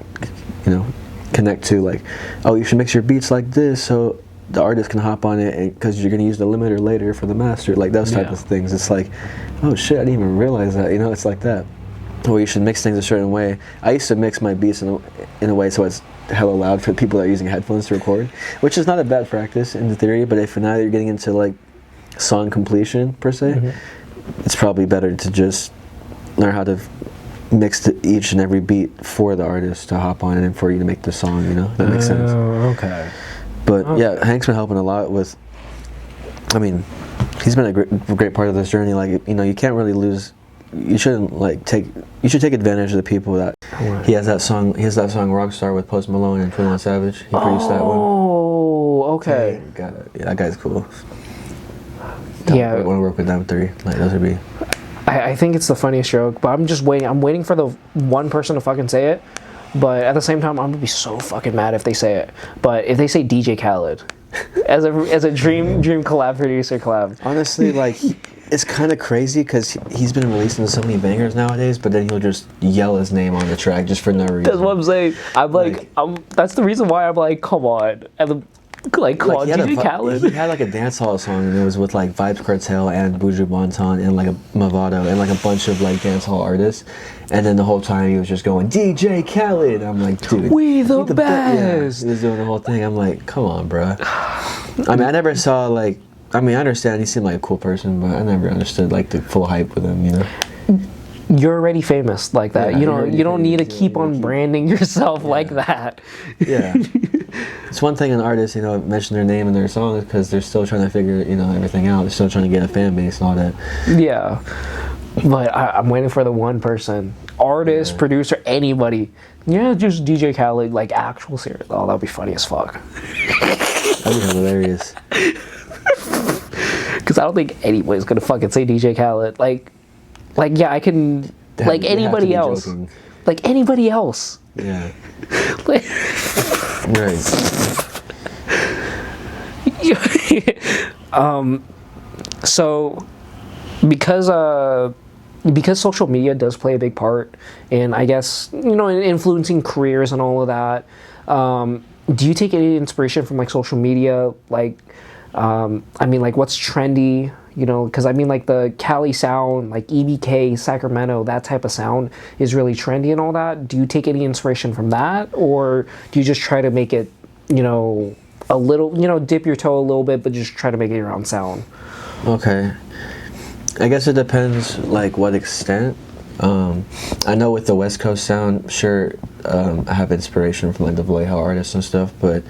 Speaker 3: connect to, like, oh, you should mix your beats like this so the artist can hop on it, because you're going to use the limiter later for the master, like those type of things. It's like, oh shit, I didn't even realize that, it's like that. Or you should mix things a certain way. I used to mix my beats in a way so it's hella loud for people that are using headphones to record, which is not a bad practice in the theory, but if now you're getting into like song completion per se, it's probably better to just learn how to mix each and every beat for the artist to hop on and for you to make the song, you know? That makes sense.
Speaker 2: Oh, okay.
Speaker 3: But yeah, Hank's been helping a lot with, I mean, he's been a great part of this journey. Like, you know, you can't really lose, you shouldn't like you should take advantage of the people that, he has that song Rockstar with Post Malone and 21 Savage. He produced that one.
Speaker 2: Oh, okay.
Speaker 3: Yeah, that guy's cool.
Speaker 2: Yeah.
Speaker 3: I want to work with them three. Like, those would be.
Speaker 2: I think it's the funniest joke, but I'm just waiting. I'm waiting for the one person to fucking say it. But at the same time, I'm gonna be so fucking mad if they say it. But if they say DJ Khaled, as a dream collab producer collab.
Speaker 3: Honestly, like, it's kind of crazy because he's been releasing so many bangers nowadays, but then he'll just yell his name on the track just for no reason.
Speaker 2: That's what I'm saying. I'm like, that's the reason why I'm like, come on. And like, come on, DJ Khaled.
Speaker 3: He had like a dancehall song, and it was with like Vibes Cartel and Buju Banton and like a Movado and like a bunch of like dancehall artists. And then the whole time he was just going DJ Khaled. I'm like, dude,
Speaker 2: we the best.
Speaker 3: Yeah, he was doing the whole thing. I'm like, come on, bro. I mean, I never saw like. I mean, I understand he seemed like a cool person, but I never understood like the full hype with him. You know.
Speaker 2: You're already famous like that.
Speaker 3: Yeah,
Speaker 2: you don't need to keep on branding yourself like that.
Speaker 3: Yeah. It's one thing an artist, you know, mention their name in their songs because they're still trying to figure, you know, everything out. They're still trying to get a fan base and all that.
Speaker 2: Yeah. But I'm waiting for the one person. Artist, producer, anybody. Yeah, just DJ Khaled, like actual serious. Oh, that'd be funny as fuck.
Speaker 3: That'd be hilarious.
Speaker 2: Because I don't think anybody's gonna fucking say DJ Khaled. Like yeah, I can. Like anybody else.
Speaker 3: Joking.
Speaker 2: Like anybody else.
Speaker 3: Yeah.
Speaker 2: Like,
Speaker 3: Right.
Speaker 2: So because social media does play a big part, and I guess, you know, in influencing careers and all of that, do you take any inspiration from like social media? Like, I mean, like what's trendy? You know, because I mean, like the Cali sound, like EBK, Sacramento, that type of sound is really trendy and all that. Do you take any inspiration from that, or do you just try to make it, you know, a little, you know, dip your toe a little bit, but just try to make it your own sound?
Speaker 3: Okay. I guess it depends, like, what extent. I know with the West Coast sound, sure, I have inspiration from like the Vallejo artists and stuff, but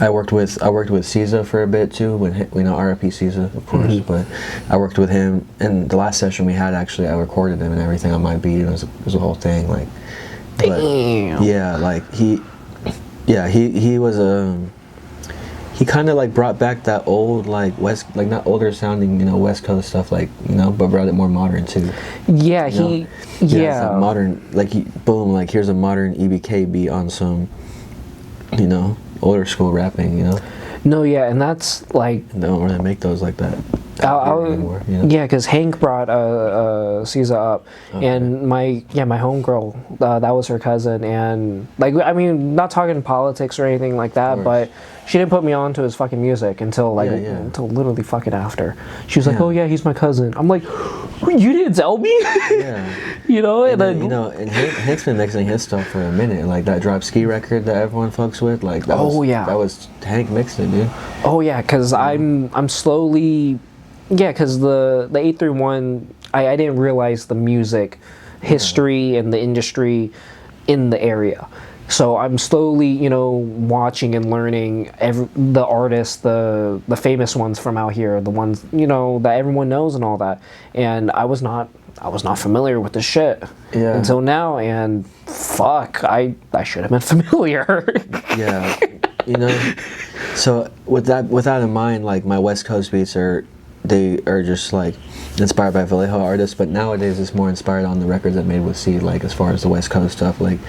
Speaker 3: I worked with SZA for a bit too, when we know R.I.P. SZA, of course, but I worked with him, and the last session we had, actually, I recorded him and everything on my beat, and it was a whole thing, like.
Speaker 2: Damn.
Speaker 3: Yeah, like he was he kind of like brought back that old like West, like not older sounding, you know, West Coast stuff, like, you know, but brought it more modern too.
Speaker 2: Yeah,
Speaker 3: Yeah, it's like modern, like boom, like here's a modern EBK beat on some, you know, older school rapping, you know.
Speaker 2: No, yeah, and that's like.
Speaker 3: They don't really make those like that. Anymore, you know?
Speaker 2: Yeah, because Hank brought SZA up, and my homegirl, that was her cousin, and like, I mean, not talking politics or anything like that, but she didn't put me on to his fucking music until like until literally fucking after. She was like, "Oh yeah, he's my cousin." I'm like, "You didn't tell me."
Speaker 3: Yeah.
Speaker 2: You know,
Speaker 3: and then you know, and Hank's been mixing his stuff for a minute. Like that Drop Ski record that everyone fucks with, like that was Hank mixed it, dude.
Speaker 2: Oh yeah, because I'm slowly. Yeah, because the 831, I didn't realize the music history and the industry in the area. So I'm slowly, you know, watching and learning the artists, the famous ones from out here, the ones, you know, that everyone knows and all that. And I was not familiar with the shit until now, and fuck, I should have been familiar.
Speaker 3: Yeah, you know. So with that in mind, like my West Coast beats are just like inspired by Vallejo artists, but nowadays it's more inspired on the records I made with C, like as far as the West Coast stuff. Like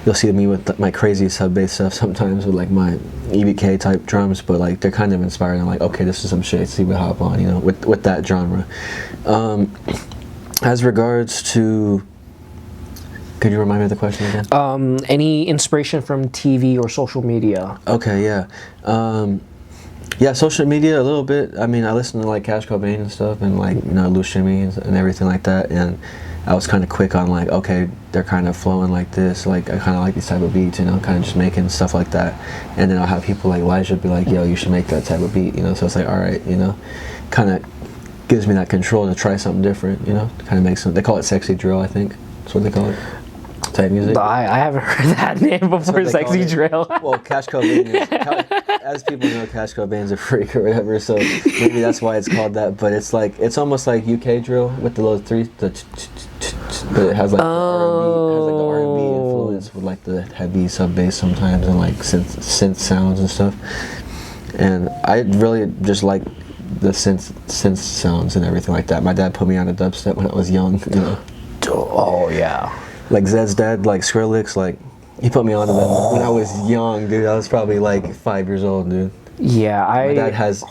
Speaker 3: you'll see me with my crazy sub bass stuff sometimes with like my EBK type drums, but like they're kind of inspired. I'm like, okay, this is some shit, see what hop on, you know, with that genre. As regards to, could you remind me of the question again?
Speaker 2: Any inspiration from TV or social media?
Speaker 3: Okay, yeah. Yeah, social media a little bit. I mean, I listen to like Cash Cobain and stuff, and like, you know, Lou Shimmy and everything like that. And I was kind of quick on like, okay, they're kind of flowing like this, like I kind of like these type of beats, you know, kind of just making stuff like that. And then I'll have people like Elijah be like, yo, you should make that type of beat, you know. So it's like, all right, you know, kind of gives me that control to try something different, you know, kind of make some. They call it sexy drill, I think. That's what they call it. Type music.
Speaker 2: I haven't heard that name before, sexy drill.
Speaker 3: Well, Cash Cobain is, as people know, Cash Cobain's a freak or whatever, so maybe that's why it's called that. But it's like, it's almost like UK drill with the little three, but it has like the R&B influence with like the heavy sub bass sometimes and like synth sounds and stuff. And I really just like the synth sounds and everything like that. My dad put me on a dubstep when I was young, you know.
Speaker 2: Oh yeah.
Speaker 3: Like Zed's dad, like Skrillex, like he put me on to them when I was young, dude. I was probably like 5 years old, dude.
Speaker 2: Yeah,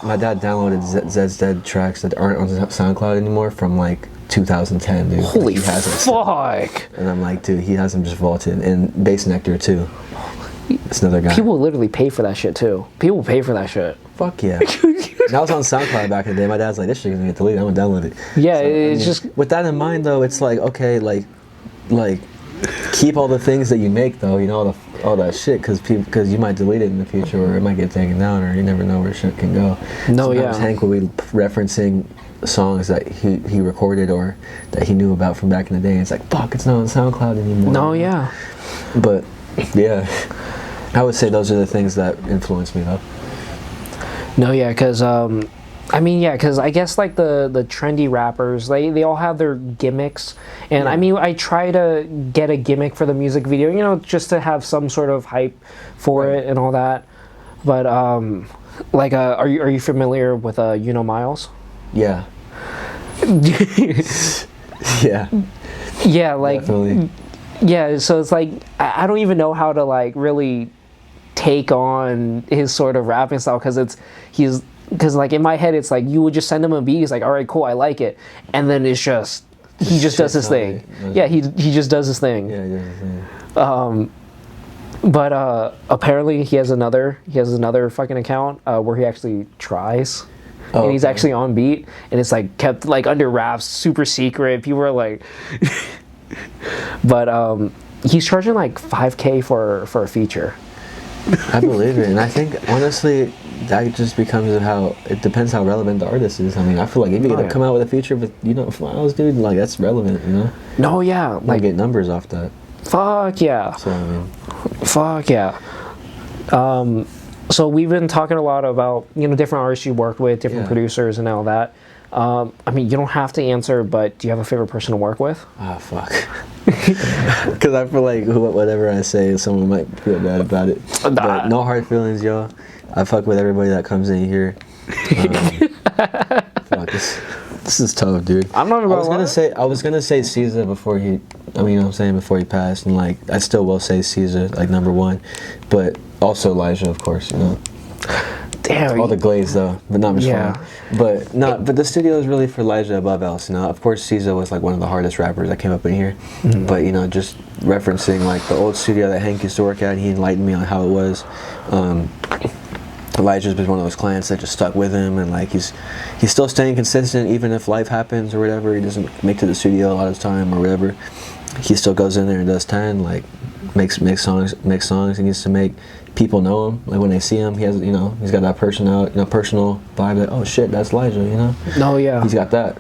Speaker 3: my dad downloaded Zed's Dead tracks that aren't on SoundCloud anymore from like 2010, dude.
Speaker 2: Holy
Speaker 3: he has
Speaker 2: fuck!
Speaker 3: And I'm like, dude, he has them just vaulted. And Bass Nectar too. It's another guy.
Speaker 2: People literally pay for that shit too. People pay for that shit.
Speaker 3: Fuck yeah. That was on SoundCloud back in the day. My dad's like, this shit is gonna get deleted. I'm gonna download it.
Speaker 2: Yeah,
Speaker 3: so,
Speaker 2: it's just
Speaker 3: with that in mind though, it's like, okay, like keep all the things that you make though, you know, all that shit, because you might delete it in the future, or it might get taken down, or you never know where shit can go.
Speaker 2: No,
Speaker 3: sometimes Hank will be referencing songs that he recorded or that he knew about from back in the day, and it's like, fuck, it's not on SoundCloud anymore.
Speaker 2: No, yeah.
Speaker 3: But yeah, I would say those are the things that influenced me though.
Speaker 2: No, yeah, because I mean, yeah, because I guess like the trendy rappers, they all have their gimmicks, and yeah. I mean, I try to get a gimmick for the music video, you know, just to have some sort of hype for it and all that. But like, are you familiar with You Know Miles?
Speaker 3: Yeah. Yeah.
Speaker 2: Yeah, like.
Speaker 3: Definitely.
Speaker 2: Yeah, so it's like I don't even know how to like really take on his sort of rapping style, because like in my head it's like you would just send him a beat, he's like, all right, cool, I like it, and then it's just he just does his thing. Yeah, he just does his thing.
Speaker 3: Yeah, he does his thing.
Speaker 2: But apparently he has another fucking account where he actually tries.
Speaker 3: Oh,
Speaker 2: and he's
Speaker 3: okay.
Speaker 2: actually on beat, and it's like kept like under wraps, super secret. People are like but he's charging like $5,000 for a feature.
Speaker 3: I believe it, and I think honestly that just becomes how it depends how relevant the artist is. I mean, I feel like if you come out with a feature with, you know, Miles, dude, like that's relevant, you know.
Speaker 2: No, yeah,
Speaker 3: like get numbers off that.
Speaker 2: Fuck yeah.
Speaker 3: So I mean,
Speaker 2: fuck yeah. So we've been talking a lot about, you know, different artists you worked with, different producers, and all that. I mean, you don't have to answer, but do you have a favorite person to work with?
Speaker 3: Ah, fuck. Because I feel like whatever I say, someone might feel bad about it. But no hard feelings, yo. I fuck with everybody that comes in here. Fuck, this is tough, dude.
Speaker 2: I'm not even
Speaker 3: I was gonna say Caesar before he. I mean, you know what I'm saying, before he passed, and like I still will say Caesar, like number one, but also Elijah, of course, you know.
Speaker 2: Damn.
Speaker 3: All the glaze though, but not much fun. But the studio is really for Elijah above else. You know, of course, Caesar was like one of the hardest rappers that came up in here. Mm-hmm. But you know, just referencing like the old studio that Hank used to work at, he enlightened me on how it was. Elijah's been one of those clients that just stuck with him, and like he's still staying consistent even if life happens or whatever. He doesn't make it to the studio a lot of the time or whatever. He still goes in there and does 10, like makes songs. He needs to make people know him. Like when they see him, he has, you know, he's got that personal vibe that, oh shit, that's Elijah, you know.
Speaker 2: No, yeah.
Speaker 3: He's got that.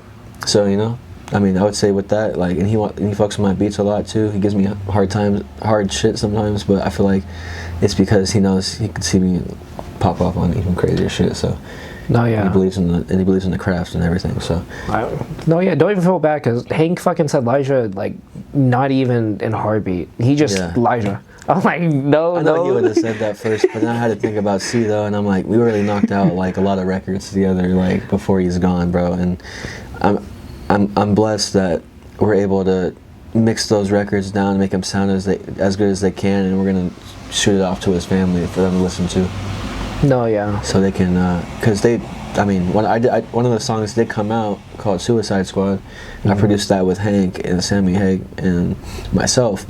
Speaker 3: So you know, I mean, I would say with that, like, and he fucks with my beats a lot too. He gives me hard shit sometimes, but I feel like it's because he knows he can see me pop off on even crazier shit. So.
Speaker 2: No, yeah.
Speaker 3: He believes in the craft and everything. So.
Speaker 2: No, yeah. Don't even feel bad, because Hank fucking said Elijah like not even in a heartbeat. He just Elijah. I'm like, no.
Speaker 3: I know he would have said that first, but then I had to think about C though, and I'm like, we really knocked out like a lot of records together, like before he's gone, bro. And I'm blessed that we're able to mix those records down and make them sound as good as they can, and we're gonna shoot it off to his family for them to listen to.
Speaker 2: No, yeah.
Speaker 3: So they can, cause I mean, one of the songs did come out called Suicide Squad. Mm-hmm. I produced that with Hank and Sammy Haig and myself,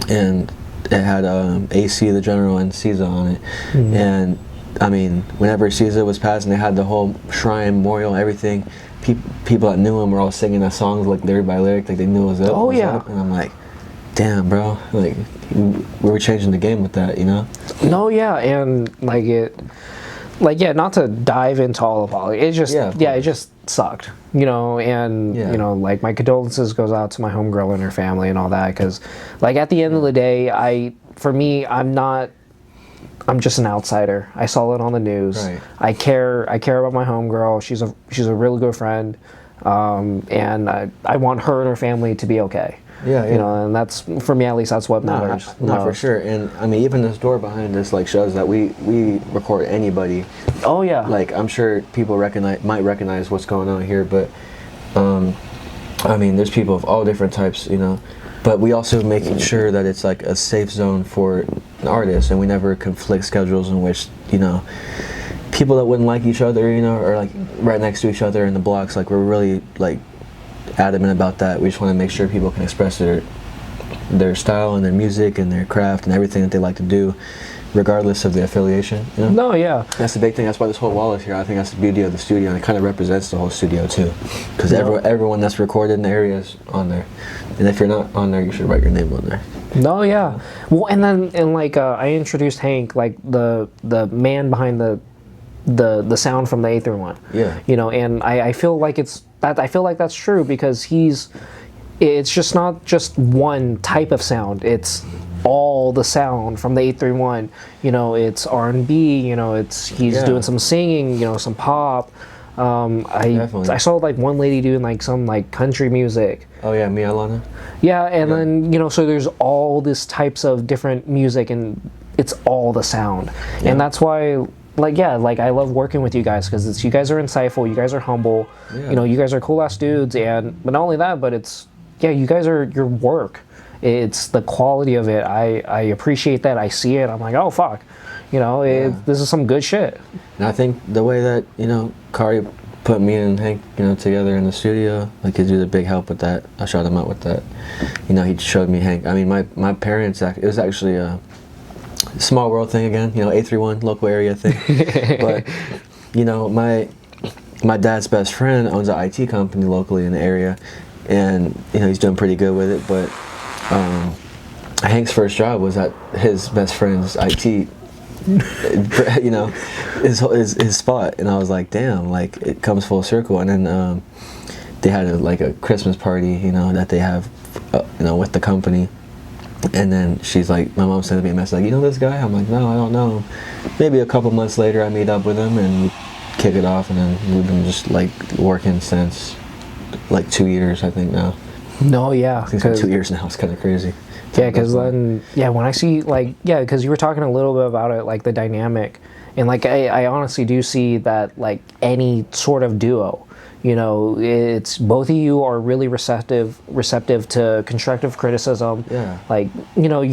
Speaker 3: and it had AC the General and Caesar on it. Mm-hmm. And I mean, whenever Caesar was passing, they had the whole shrine, memorial, everything. People that knew him were all singing the songs like lyric by lyric, like they knew it was up.
Speaker 2: Oh yeah.
Speaker 3: Up. And I'm like, damn, bro, like we were changing the game with that, you know?
Speaker 2: No, yeah, and like yeah, not to dive into all of it, it just it just sucked, you know, and you know, like my condolences goes out to my homegirl and her family and all that, because like at the end of the day, I'm just an outsider. I saw it on the news. Right. I care about my homegirl. She's a really good friend, and I want her and her family to be okay.
Speaker 3: Yeah,
Speaker 2: you know, and that's, for me at least, that's what matters.
Speaker 3: No, for sure. And I mean, even this door behind us like shows that we record anybody.
Speaker 2: Oh yeah.
Speaker 3: Like I'm sure people might recognize what's going on here, but I mean, there's people of all different types, you know. But we also making sure that it's like a safe zone for an artist, and we never conflict schedules in which, you know, people that wouldn't like each other, you know, or like right next to each other in the blocks. Like we're really like adamant about that. We just want to make sure people can express their style and their music and their craft and everything that they like to do, regardless of the affiliation, you know?
Speaker 2: No, yeah.
Speaker 3: That's the big thing. That's why this whole wall is here. I think that's the beauty of the studio, and it kind of represents the whole studio too, because everyone that's recorded in the area is on there. And if you're not on there, you should write your name on there.
Speaker 2: No, yeah. Well, and like I introduced Hank, like the man behind the sound from the Aether one.
Speaker 3: Yeah.
Speaker 2: You know, and I feel like that's true, because it's just not just one type of sound. It's all the sound from the 831. You know, it's R&B, you know, he's doing some singing, you know, some pop. I saw like one lady doing like some like country music.
Speaker 3: Oh yeah, Mia Lana.
Speaker 2: Yeah, and then, you know, so there's all these types of different music, and it's all the sound. Yeah. And that's why, like, I love working with you guys, because you guys are insightful, you guys are humble, you know, you guys are cool ass dudes, but not only that, but you guys are, your work, it's the quality of it. I appreciate that. I see it. I'm like, oh fuck, you know, this is some good shit.
Speaker 3: And I think the way that, you know, Kari put me and Hank, you know, together in the studio, like he did a big help with that. I shot him out with that. You know, he showed me Hank. I mean, my parents, it was actually a small world thing again, you know, 831 local area thing. But, you know, my dad's best friend owns an IT company locally in the area, and, you know, he's doing pretty good with it. But Hank's first job was at his best friend's IT, you know, his spot. And I was like, damn, like it comes full circle. And then they had a Christmas party, you know, that they have, you know, with the company. And then she's like, my mom sent me a message like, you know this guy? I'm like, no, I don't know him. Maybe a couple months later I meet up with him and we kick it off, and then we've been just like working since like 2 years, I think now.
Speaker 2: No, yeah.
Speaker 3: It's been 2 years now. It's kind of crazy.
Speaker 2: Yeah, because then, when I see, like, because you were talking a little bit about it, like the dynamic, and like I honestly do see that, like, any sort of duo, you know, it's both of you are really receptive to constructive criticism.
Speaker 3: Yeah.
Speaker 2: Like, you know,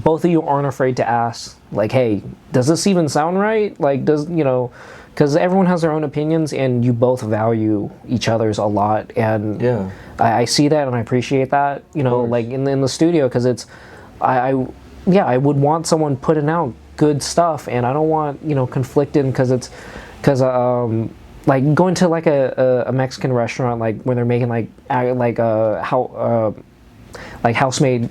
Speaker 2: both of you aren't afraid to ask, like, hey, does this even sound right? Like, you know, because everyone has their own opinions, and you both value each other's a lot, and I see that and I appreciate that, you know, like in the studio, because it's, I would want someone putting out good stuff, and I don't want, you know, conflicting, because like going to like a Mexican restaurant, like when they're making like house-made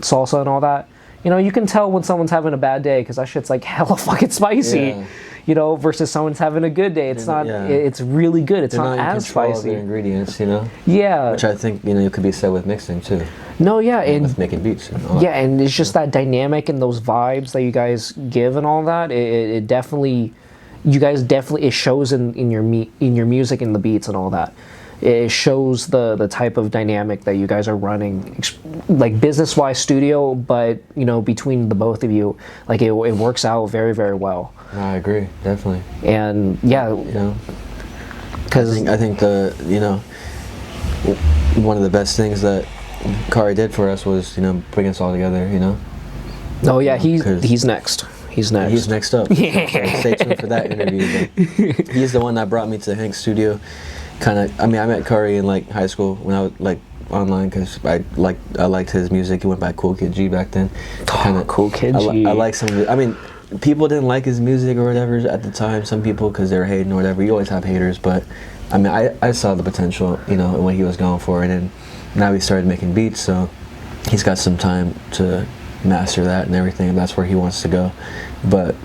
Speaker 2: salsa and all that, you know, you can tell when someone's having a bad day, because that shit's like hella fucking spicy.
Speaker 3: Yeah.
Speaker 2: You know, versus someone's having a good day. It's not. It's really good. It's not as spicy.
Speaker 3: Of the ingredients, you know.
Speaker 2: Yeah.
Speaker 3: Which I think, you know, it could be said with mixing too.
Speaker 2: No, yeah, and
Speaker 3: with making beats. And all
Speaker 2: that. And it's just that dynamic and those vibes that you guys give and all that. It definitely, you guys definitely, it shows in your music and the beats and all that. It shows the type of dynamic that you guys are running, like business-wise studio, but, you know, between the both of you, like it works out very, very well.
Speaker 3: I agree, definitely.
Speaker 2: And you know,
Speaker 3: because I think you know, one of the best things that Kari did for us was, you know, bring us all together, you know.
Speaker 2: Oh yeah, he's next. He's next.
Speaker 3: He's next up.
Speaker 2: Yeah.
Speaker 3: So stay tuned for that interview. But he's the one that brought me to Hank's studio. I mean, I met Kari in like high school when I was like online, because I liked his music. He went by Cool Kid G back then.
Speaker 2: Cool Kid G.
Speaker 3: I like some of it. I mean, people didn't like his music or whatever at the time. Some people because they were hating or whatever. You always have haters, but I mean, I saw the potential, you know, in what he was going for, and then now he started making beats, so he's got some time to master that and everything, and that's where he wants to go. But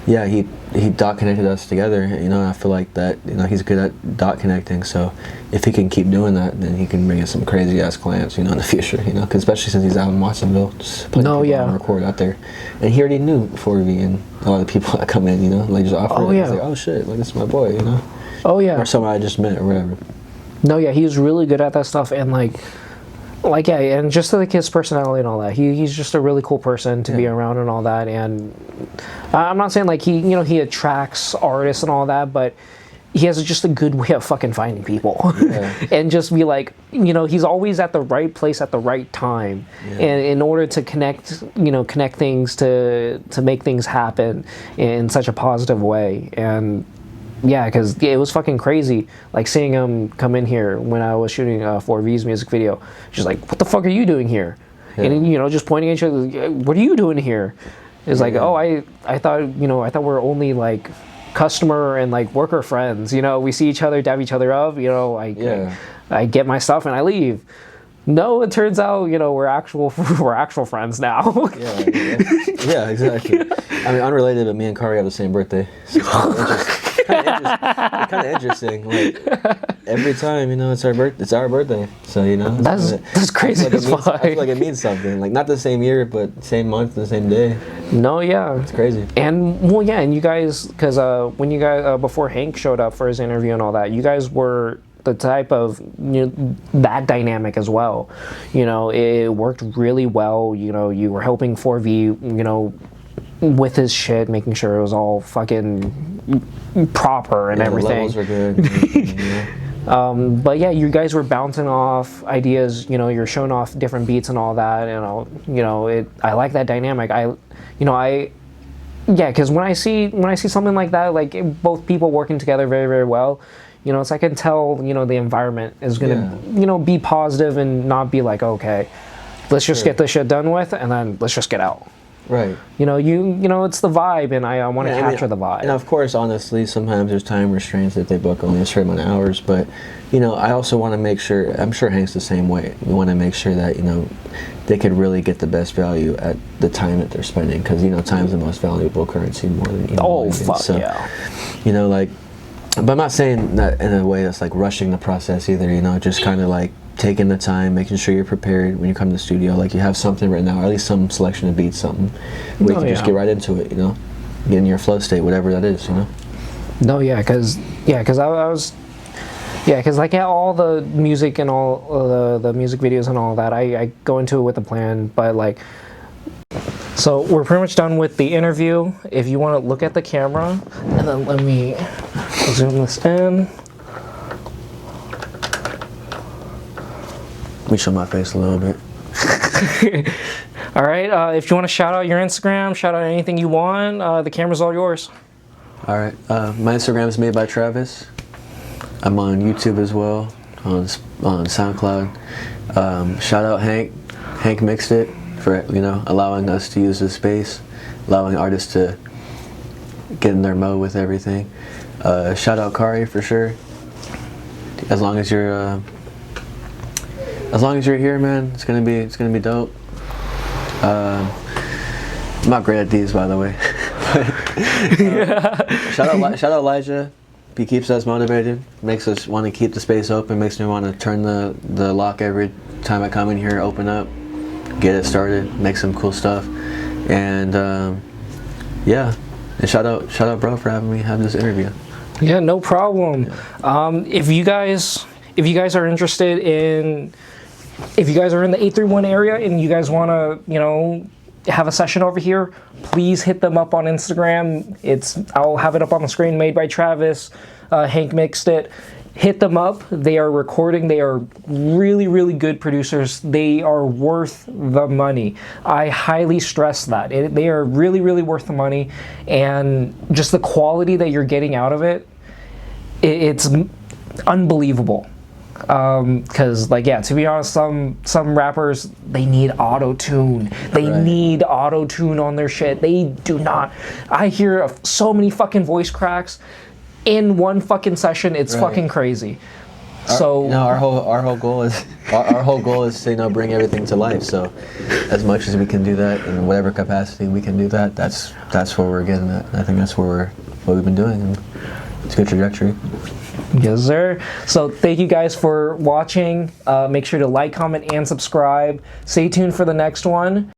Speaker 3: yeah, he dot connected us together, you know, and I feel like that, you know, he's good at dot connecting, so if he can keep doing that, then he can bring in some crazy ass clients, you know, in the future, you know, 'cause especially since he's out in Watsonville, just putting people on record out there, and he already knew 4V and a lot of the people that come in, you know, like just offer it. It's like, oh shit, like this is my boy, you know.
Speaker 2: Oh yeah.
Speaker 3: Or someone I just met or whatever.
Speaker 2: No, yeah, he was really good at that stuff, and like yeah, and just like his personality and all that. He's just a really cool person to be around and all that. And I'm not saying like he attracts artists and all that, but he has just a good way of fucking finding people, and just be like, he's always at the right place at the right time, and in order to connect things to make things happen in such a positive way. And yeah, because it was fucking crazy, like seeing him come in here when I was shooting 4V's music video. She's like, "What the fuck are you doing here?" And just pointing at each other, "What are you doing here?" It's like, "Oh, I thought we're only like customer and like worker friends. We see each other, dab each other up. I get my stuff and I leave." No, it turns out we're actual friends now.
Speaker 3: Yeah, exactly. I mean, unrelated, but me and Kari have the same birthday. So kind of interesting. Like every time, it's our birthday. So
Speaker 2: that's crazy. I feel
Speaker 3: like it means something. Like not the same year, but same month, the same day.
Speaker 2: No, yeah,
Speaker 3: it's crazy.
Speaker 2: And and you guys, because when you guys before Hank showed up for his interview and all that, you guys were the type of that dynamic as well. It worked really well. You were helping 4V. With his shit, making sure it was all fucking proper and everything.
Speaker 3: The levels were good.
Speaker 2: But yeah, you guys were bouncing off ideas. You're showing off different beats and all that. I like that dynamic. Because when I see something like that, like both people working together very, very well, it's I can tell the environment is gonna be positive and not be like, okay, let's just get this shit done with and then let's just get out.
Speaker 3: Right.
Speaker 2: It's the vibe, and I want to capture the vibe.
Speaker 3: And of course, honestly, sometimes there's time restraints that they book only a certain amount of hours. But I also want to make sure. I'm sure Hank's the same way. We want to make sure that they could really get the best value at the time that they're spending, because time's the most valuable currency more than
Speaker 2: money. Fuck so, yeah.
Speaker 3: But I'm not saying that in a way that's like rushing the process either. Just kind of like taking the time, making sure you're prepared when you come to the studio, like you have something right now, or at least some selection of beats, something where you can just get right into it, get in your flow state, whatever that is,
Speaker 2: No, because like all the music and all the music videos and all that, I go into it with a plan, but like, so we're pretty much done with the interview. If you want to look at the camera, and then let me zoom this in.
Speaker 3: Let me show my face a little bit.
Speaker 2: All right. If you want to shout out your Instagram, shout out anything you want, the camera's all yours.
Speaker 3: All right. My Instagram is Madebytravis. I'm on YouTube as well, on SoundCloud. Shout out Hank. Hank mixed it for allowing us to use this space, allowing artists to get in their mode with everything. Shout out Kari for sure. As long as you're here, man, it's gonna be dope. I'm not great at these, by the way. Shout out Elijah. He keeps us motivated, makes us want to keep the space open, makes me want to turn the lock every time I come in here, open up, get it started, make some cool stuff, and and shout out bro for having me have this interview.
Speaker 2: Yeah, no problem. If you guys are interested in, if you guys are in the 831 area and you guys want to, have a session over here, please hit them up on Instagram. I'll have it up on the screen, Madebytravis. Hank mixed it. Hit them up. They are recording. They are really, really good producers. They are worth the money. I highly stress that. They are really, really worth the money. And just the quality that you're getting out of it, it's unbelievable. Because like, yeah, to be honest, some rappers, they need auto-tune. They need auto-tune on their shit. They do not. I hear of so many fucking voice cracks in one fucking session. It's fucking crazy. So
Speaker 3: our whole goal is our whole goal is to, you know, bring everything to life. So as much as we can do that in whatever capacity we can do that, that's where we're getting at. I think that's what we've been doing, and it's a good trajectory.
Speaker 2: Yes, sir. So thank you guys for watching. Make sure to like, comment, and subscribe. Stay tuned for the next one.